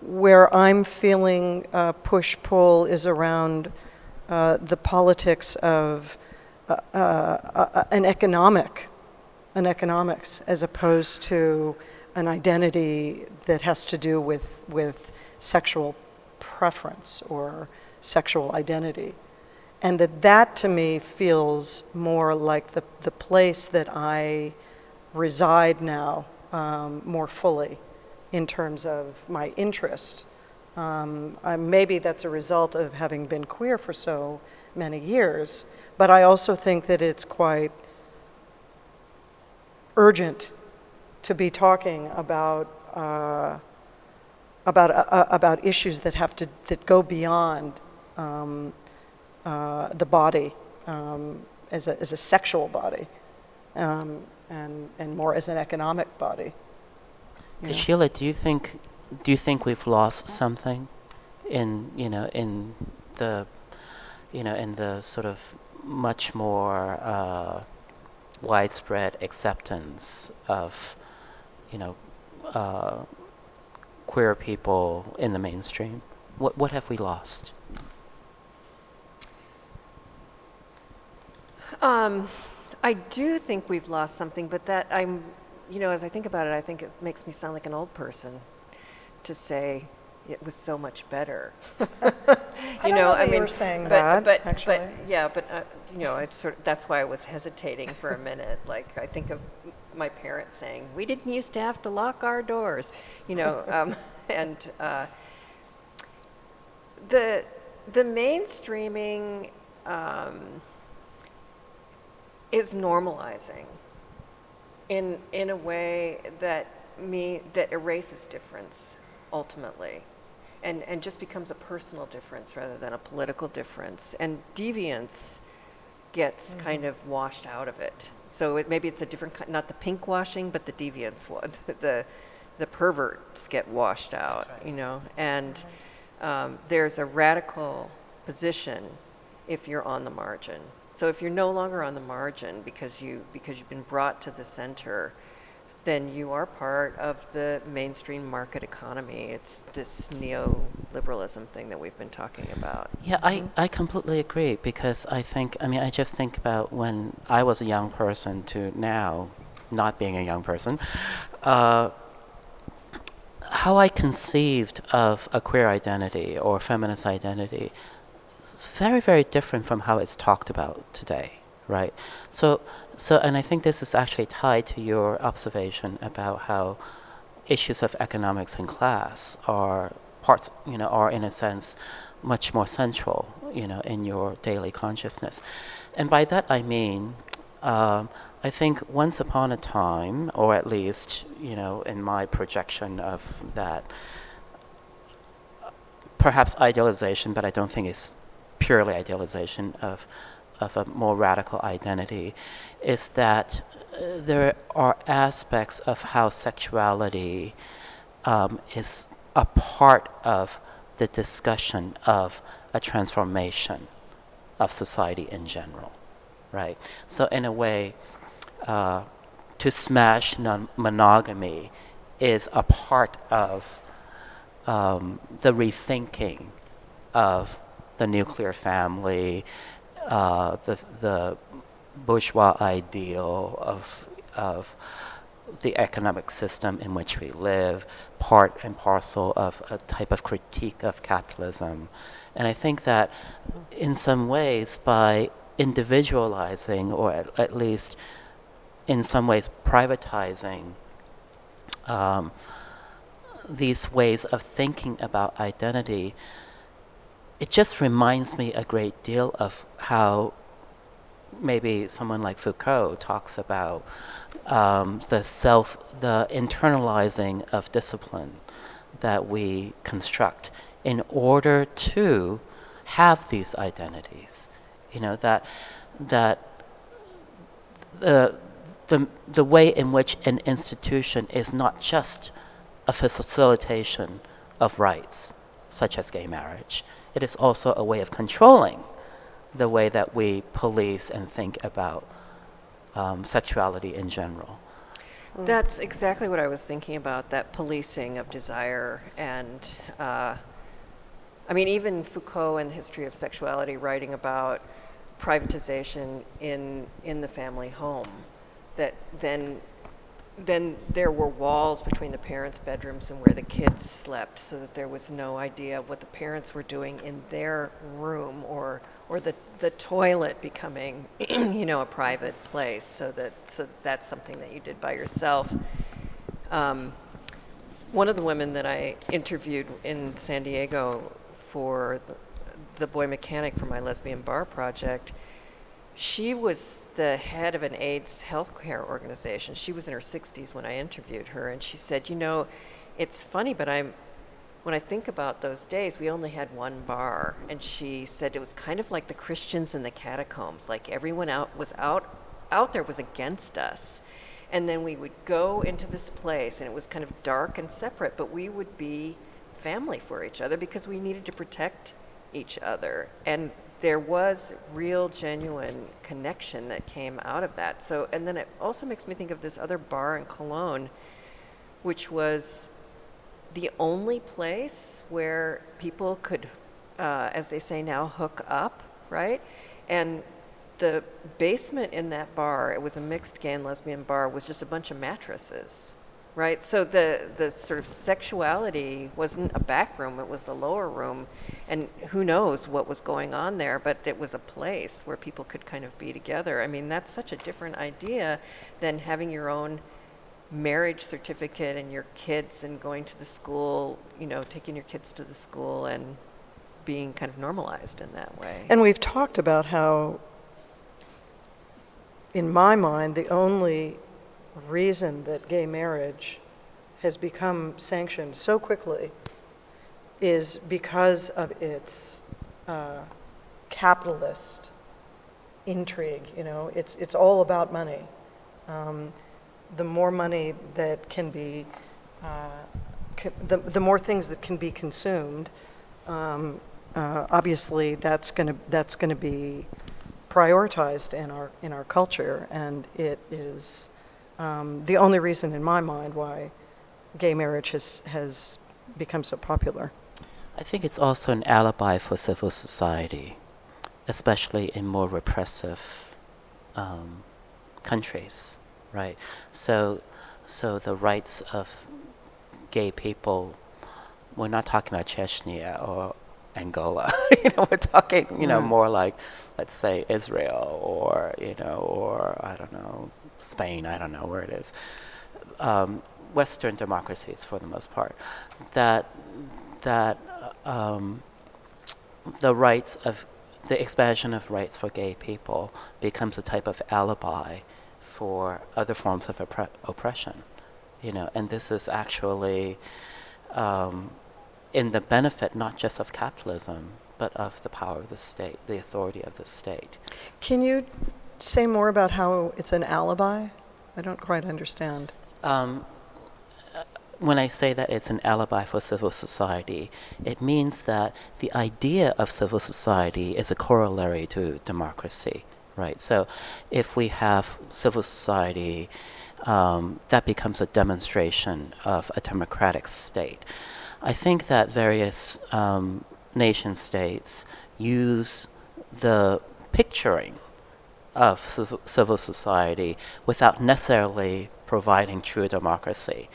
where I'm feeling push-pull is around the politics of an economics, as opposed to an identity that has to do with sexual preference or sexual identity. And that to me feels more like the place that I reside now more fully in terms of my interest. Maybe that's a result of having been queer for so many years, but I also think that it's quite urgent to be talking about issues that go beyond the body as a sexual body, and more as an economic body. Yeah. Kaucyila, do you think we've lost something in the sort of much more widespread acceptance of queer people in the mainstream? What have we lost? I do think we've lost something, but that as I think about it, I think it makes me sound like an old person to say it was so much better. I don't know that you were saying that, actually. That's why I was hesitating for a minute. Like, I think of my parents saying, "We didn't used to have to lock our doors," and the mainstreaming is normalizing in a way that erases difference ultimately, and just becomes a personal difference rather than a political difference, and deviance gets kind of washed out of it. So maybe it's a different kind, not the pink washing, but the deviance one. The perverts get washed out, and there's a radical position if you're on the margin. So if you're no longer on the margin because you've been brought to the center, then you are part of the mainstream market economy. It's this neoliberalism thing that we've been talking about. Yeah, I completely agree, because I just think about when I was a young person to now not being a young person, how I conceived of a queer identity or feminist identity. It's very, very different from how it's talked about today, right? So, and I think this is actually tied to your observation about how issues of economics and class are in a sense much more central, in your daily consciousness. And by that I mean, I think once upon a time, or at least, in my projection of that, perhaps idealization, but I don't think it's purely idealization of a more radical identity, is that there are aspects of how sexuality is a part of the discussion of a transformation of society in general, right? So in a way, to smash monogamy is a part of the rethinking of the nuclear family, the bourgeois ideal of the economic system in which we live, part and parcel of a type of critique of capitalism. And I think that in some ways, by individualizing, or at least in some ways privatizing these ways of thinking about identity, it just reminds me a great deal of how maybe someone like Foucault talks about the internalizing of discipline that we construct in order to have these identities. You know, that the way in which an institution is not just a facilitation of rights, such as gay marriage. It is also a way of controlling the way that we police and think about sexuality in general. That's exactly what I was thinking about, that policing of desire. And I mean, even Foucault in the History of Sexuality, writing about privatization in the family home, that then there were walls between the parents' bedrooms and where the kids slept, so that there was no idea of what the parents were doing in their room, or the toilet becoming, you know, a private place, so that's something that you did by yourself. One of the women that I interviewed in San Diego for the Boy Mechanic for my lesbian bar project, she was the head of an AIDS healthcare organization. She was in her 60s when I interviewed her, and she said, you know, it's funny, but when I think about those days, we only had one bar, and she said it was kind of like the Christians in the catacombs, like everyone out there was against us. And then we would go into this place, and it was kind of dark and separate, but we would be family for each other because we needed to protect each other. And there was real, genuine connection that came out of that. So, and then it also makes me think of this other bar in Cologne, which was the only place where people could, as they say now, hook up, right? And the basement in that bar, it was a mixed gay and lesbian bar, was just a bunch of mattresses, right? So the sort of sexuality wasn't a back room, it was the lower room. And who knows what was going on there, but it was a place where people could kind of be together. I mean, that's such a different idea than having your own marriage certificate and your kids and going to the school, you know, taking your kids to the school and being kind of normalized in that way. And we've talked about how, in my mind, the only reason that gay marriage has become sanctioned so quickly is because of its capitalist intrigue. You know, it's all about money. The more money that can be, the more things that can be consumed, obviously that's going to be prioritized in our culture, and it is the only reason in my mind why gay marriage has become so popular. I think it's also an alibi for civil society, especially in more repressive countries, right? So the rights of gay people, we're not talking about Chechnya or Angola. You know, we're talking, you know, more like, let's say, Israel or, you know, or I don't know, Spain. I don't know where it is. Western democracies, for the most part, that the expansion of rights for gay people becomes a type of alibi for other forms of oppression, you know, and this is actually in the benefit not just of capitalism, but of the power of the state, the authority of the state. Can you say more about how it's an alibi? I don't quite understand. When I say that it's an alibi for civil society, it means that the idea of civil society is a corollary to democracy, right? So if we have civil society, that becomes a demonstration of a democratic state. I think that various nation states use the picturing of civil society without necessarily providing true democracy,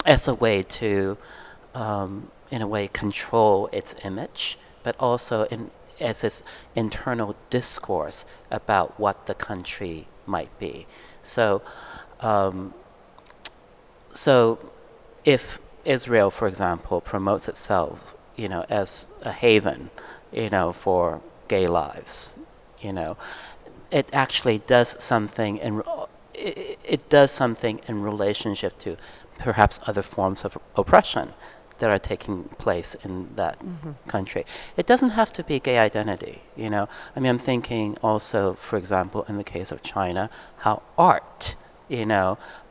as a way to, in a way, control its image, but also as its internal discourse about what the country might be. So, so if Israel, for example, promotes itself, as a haven, for gay lives, it actually does something it does something in relationship to perhaps other forms of oppression that are taking place in that country. It doesn't have to be gay identity, I'm thinking also, for example, in the case of China, how art,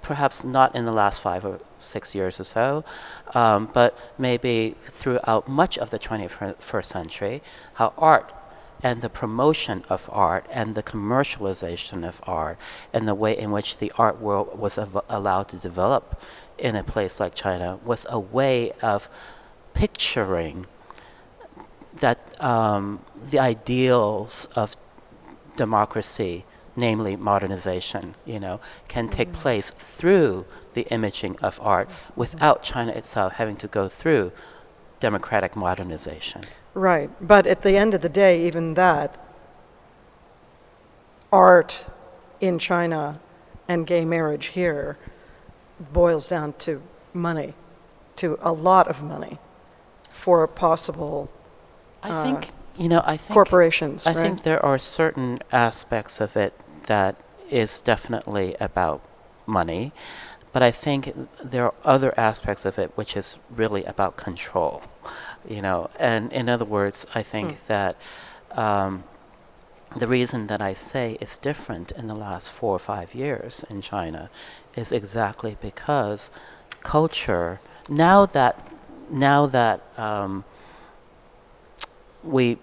perhaps not in the last 5 or 6 years or so, but maybe throughout much of the 21st century, how art and the promotion of art and the commercialization of art and the way in which the art world was allowed to develop in a place like China was a way of picturing that the ideals of democracy, namely modernization, can take place through the imaging of art without China itself having to go through democratic modernization. Right, but at the end of the day, even that, art in China and gay marriage here boils down to money, to a lot of money for possible I think corporations. I think there are certain aspects of it that is definitely about money, but I think there are other aspects of it which is really about control, and in other words, I think that the reason that I say it's different in the last 4 or 5 years in China is exactly because culture, now that we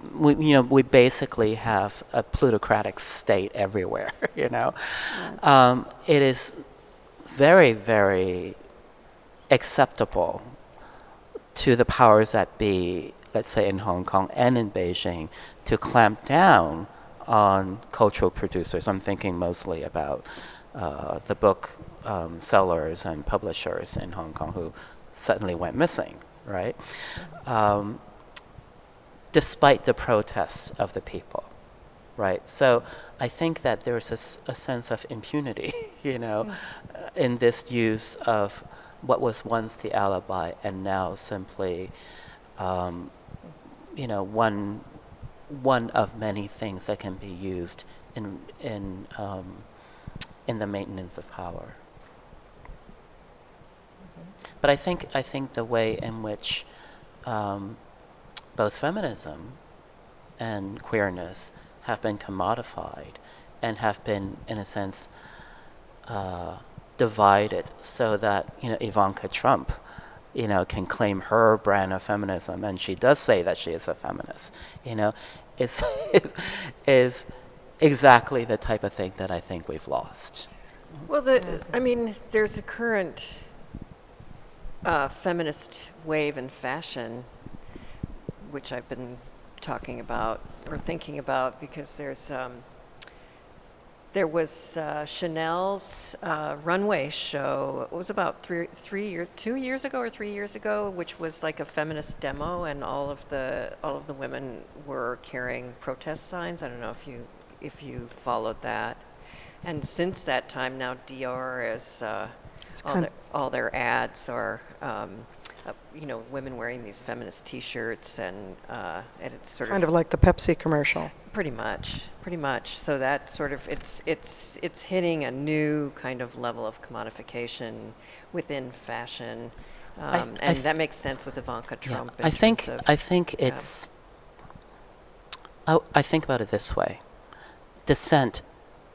basically have a plutocratic state everywhere, it is very, very acceptable to the powers that be, let's say in Hong Kong and in Beijing, to clamp down on cultural producers. I'm thinking mostly about the book sellers and publishers in Hong Kong who suddenly went missing, right? Despite the protests of the people, right? So I think that there's a sense of impunity, in this use of what was once the alibi and now simply, one of many things that can be used in the maintenance of power. But I think the way in which both feminism and queerness have been commodified and have been, in a sense, divided so that, Ivanka Trump, can claim her brand of feminism, and she does say that she is a feminist, is exactly the type of thing that I think we've lost. Well, there's a current feminist wave in fashion, which I've been talking about or thinking about, because there was Chanel's runway show. It was about 2 years ago or 3 years ago, which was like a feminist demo, and all of the women were carrying protest signs. I don't know if you followed that. And since that time, now Dior is all their ads are women wearing these feminist T-shirts, and it's sort Kind of like the Pepsi commercial. Pretty much. So that sort of it's hitting a new kind of level of commodification within fashion, and that makes sense with Ivanka Trump. I think it's. I think about it this way: dissent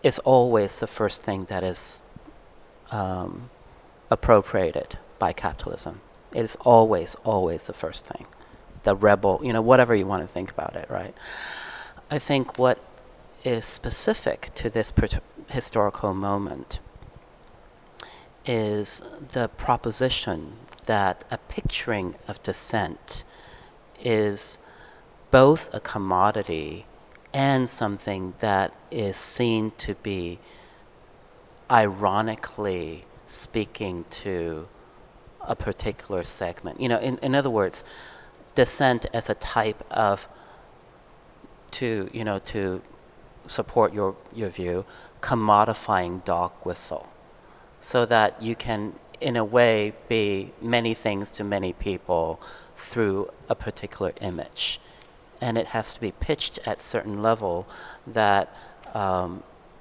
is always the first thing that is appropriated by capitalism. It is always the first thing. The rebel, whatever you want to think about it, right? I think what is specific to this historical moment is the proposition that a picturing of dissent is both a commodity and something that is seen to be ironically speaking to a particular segment. In other words, dissent as a type of, to support your view, commodifying dog whistle, so that you can, in a way, be many things to many people through a particular image. And it has to be pitched at certain level that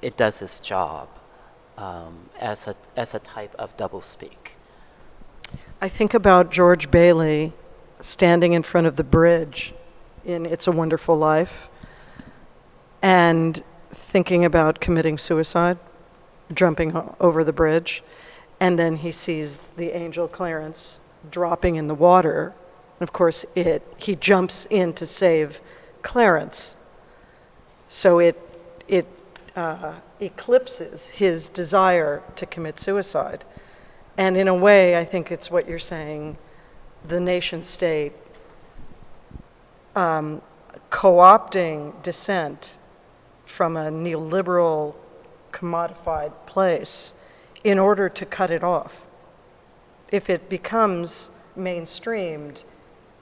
it does its job as a type of doublespeak. I think about George Bailey standing in front of the bridge in It's a Wonderful Life and thinking about committing suicide, jumping over the bridge, and then he sees the angel Clarence dropping in the water. Of course, he jumps in to save Clarence. So it eclipses his desire to commit suicide. And in a way, I think it's what you're saying, the nation state co-opting dissent from a neoliberal commodified place in order to cut it off. If it becomes mainstreamed,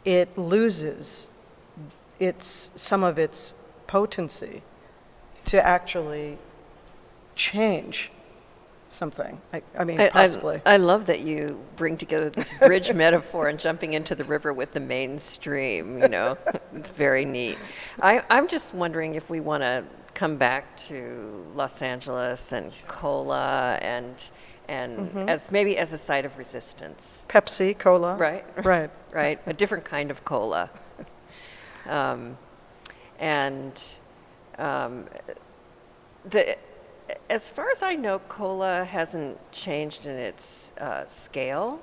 it loses some of its potency to actually change something. I mean, possibly. I love that you bring together this bridge metaphor and jumping into the river with the mainstream, It's very neat. I'm just wondering if we want to come back to Los Angeles and COLA and as maybe as a site of resistance. Pepsi, Cola. Right? Right. Right, a different kind of COLA. As far as I know, COLA hasn't changed in its scale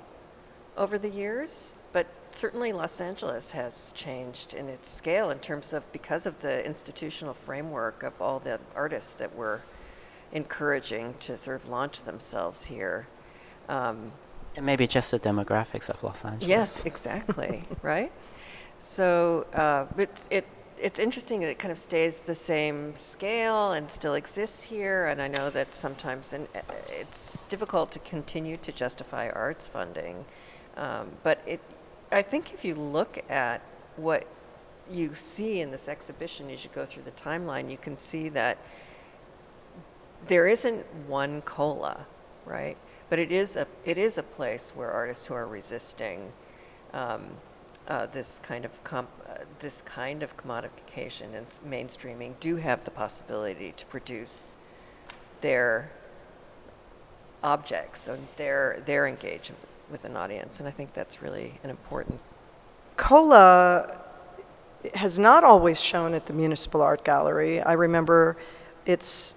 over the years, but certainly Los Angeles has changed in its scale in terms of, because of the institutional framework of all the artists that we're encouraging to sort of launch themselves here. And maybe just the demographics of Los Angeles. Yes, exactly, right? So it's interesting that it kind of stays the same scale and still exists here, and I know that sometimes it's difficult to continue to justify arts funding, but I think if you look at what you see in this exhibition as you go through the timeline, you can see that there isn't one COLA, right? But it is a place where artists who are resisting this kind of commodification and mainstreaming do have the possibility to produce their objects and their engagement with an audience, and I think that's really an important. COLA has not always shown at the Municipal Art Gallery. I remember its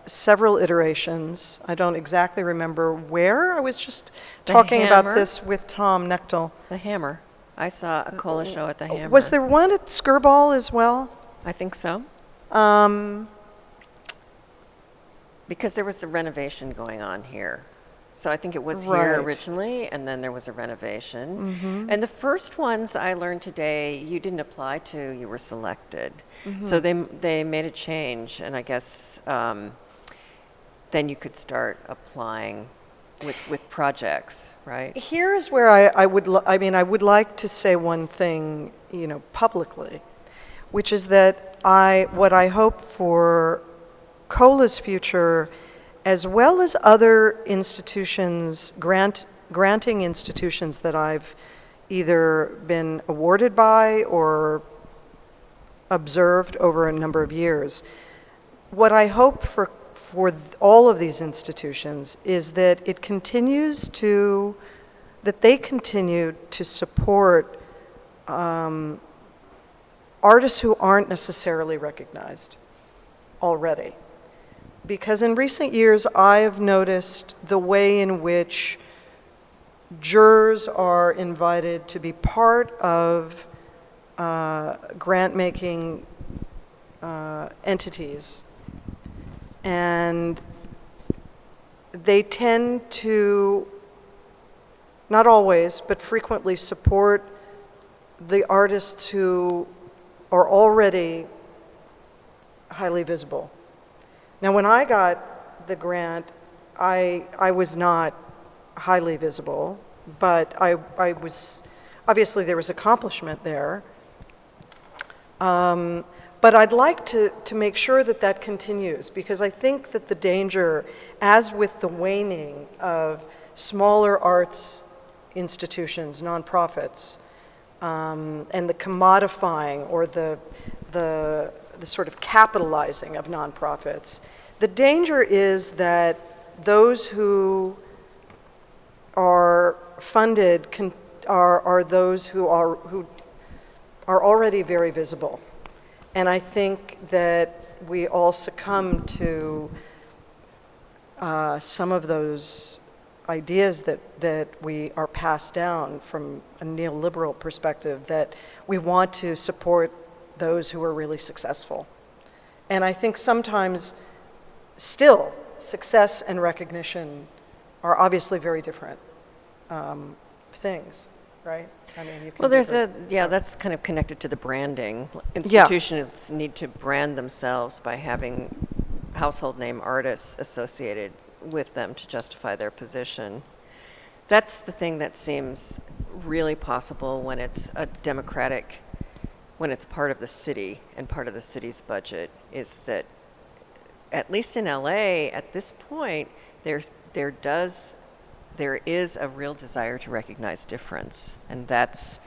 several iterations. I don't exactly remember where. I was just talking about this with Tom Nechtel. The Hammer. I saw a COLA show at the Hammer. Was there one at Skirball as well? I think so. Because there was a renovation going on here. So I think it was here originally, and then there was a renovation. Mm-hmm. And the first ones I learned today, you didn't apply to, you were selected. Mm-hmm. So they made a change, and I guess then you could start applying with projects, right? Here's where I would like to say one thing, publicly, which is that what I hope for COLA's future, as well as other institutions, granting institutions that I've either been awarded by or observed over a number of years, what I hope for all of these institutions is that they continue to support artists who aren't necessarily recognized already. Because in recent years, I have noticed the way in which jurors are invited to be part of grant-making entities. And they tend to, not always, but frequently support the artists who are already highly visible. Now, when I got the grant, I was not highly visible, but I was, obviously there was accomplishment there. But I'd like to make sure that that continues, because I think that the danger, as with the waning of smaller arts institutions, nonprofits, and the commodifying or the sort of capitalizing of nonprofits, the danger is that those who are funded are those who are already very visible. And I think that we all succumb to some of those ideas that we are passed down from a neoliberal perspective, that we want to support those who are really successful. And I think sometimes still success and recognition are obviously very different things, right? I mean, you can Well, there's so- that's kind of connected to the branding. Institutions need to brand themselves by having household name artists associated with them to justify their position. That's the thing that seems really possible when it's a democratic, when it's part of the city and part of the city's budget, is that at least in LA at this point, there is a real desire to recognize difference, and that's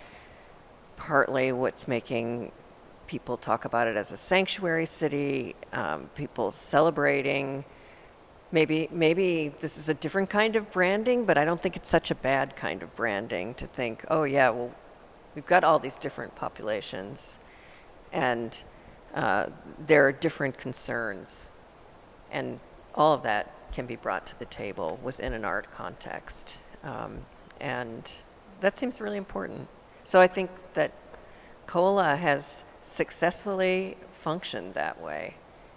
partly what's making people talk about it as a sanctuary city, people celebrating. Maybe this is a different kind of branding, but I don't think it's such a bad kind of branding to think, oh yeah, well, we've got all these different populations, and there are different concerns, and all of that can be brought to the table within an art context. And that seems really important. So I think that COLA has successfully functioned that way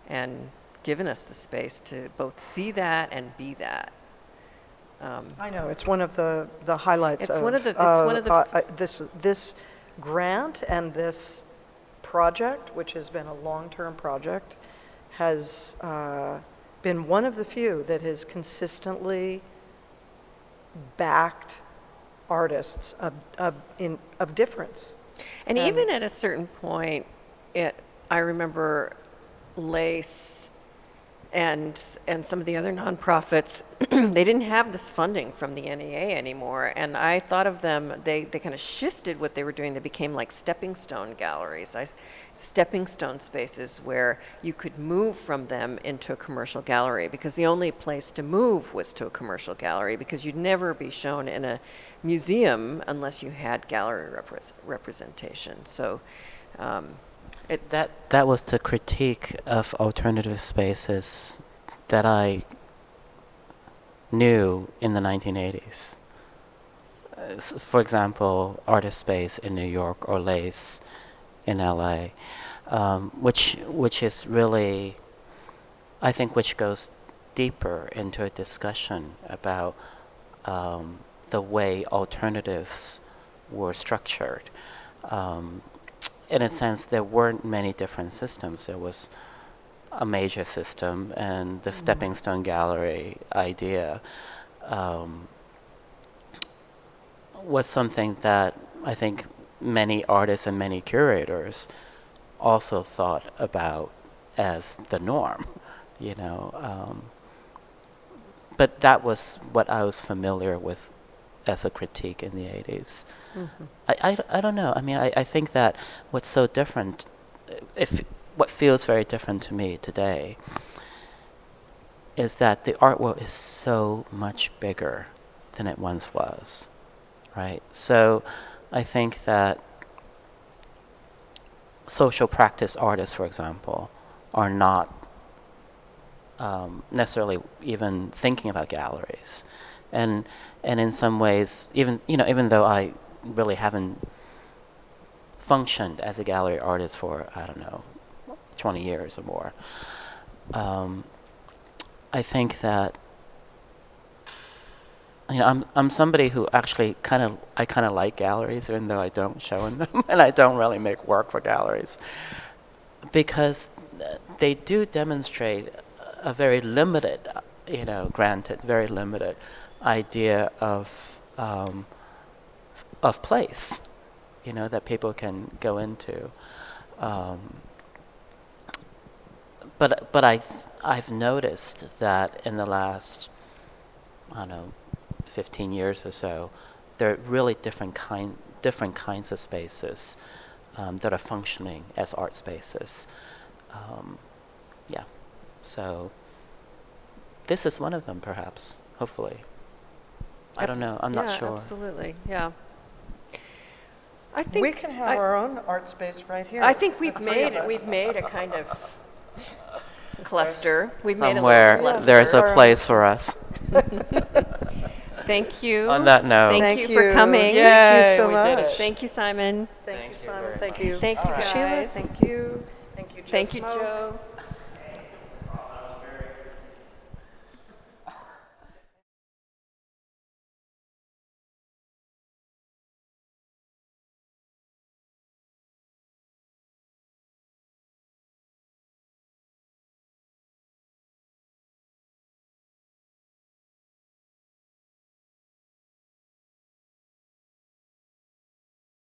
and given us the space to both see that and be that. I know, it's one of the highlights It's of, one of the- it's one of the this grant and this project, which has been a long-term project, has been one of the few that has consistently backed artists of difference. And even at a certain point, I remember Lace and some of the other nonprofits, they didn't have this funding from the NEA anymore. And I thought of them, they kind of shifted what they were doing. They became like stepping stone galleries, stepping stone spaces where you could move from them into a commercial gallery, because the only place to move was to a commercial gallery, because you'd never be shown in a museum unless you had gallery representation. So that was the critique of alternative spaces that I knew in the 1980s. For example, Artist Space in New York or Lace in LA, which is really, I think, which goes deeper into a discussion about the way alternatives were structured. In a sense, there weren't many different systems. There was a major system, and the stepping stone gallery idea was something that I think many artists and many curators also thought about as the norm, you know. But that was what I was familiar with as a critique in the 80s. Mm-hmm. I don't know. I mean, I think that what's so different, what feels very different to me today, is that the art world is so much bigger than it once was, right? So I think that social practice artists, for example, are not necessarily even thinking about galleries. And in some ways, even though I really haven't functioned as a gallery artist for, I don't know, 20 years or more, I think that, you know, I'm somebody who actually kind of like galleries, even though I don't show in them, and I don't really make work for galleries, because they do demonstrate a very limited, granted, very limited idea of place, that people can go into. But I've noticed that in the last, I don't know, 15 years or so, there are really different kinds of spaces that are functioning as art spaces. Yeah, so this is one of them, perhaps, hopefully. I don't know, I'm not sure. Absolutely, yeah. I think We can have our own art space right here. I think we've made a kind of cluster. We've made a Somewhere little cluster. there's a place for us. Thank you. On that note. Thank you for coming. Yay, Thank you so we did much. it. Thank you, Simon. Thank you, Simon. very Thank much. you. Thank you, Sheila, guys. thank you. Thank you, Joe. Thank you, Smo. Joe.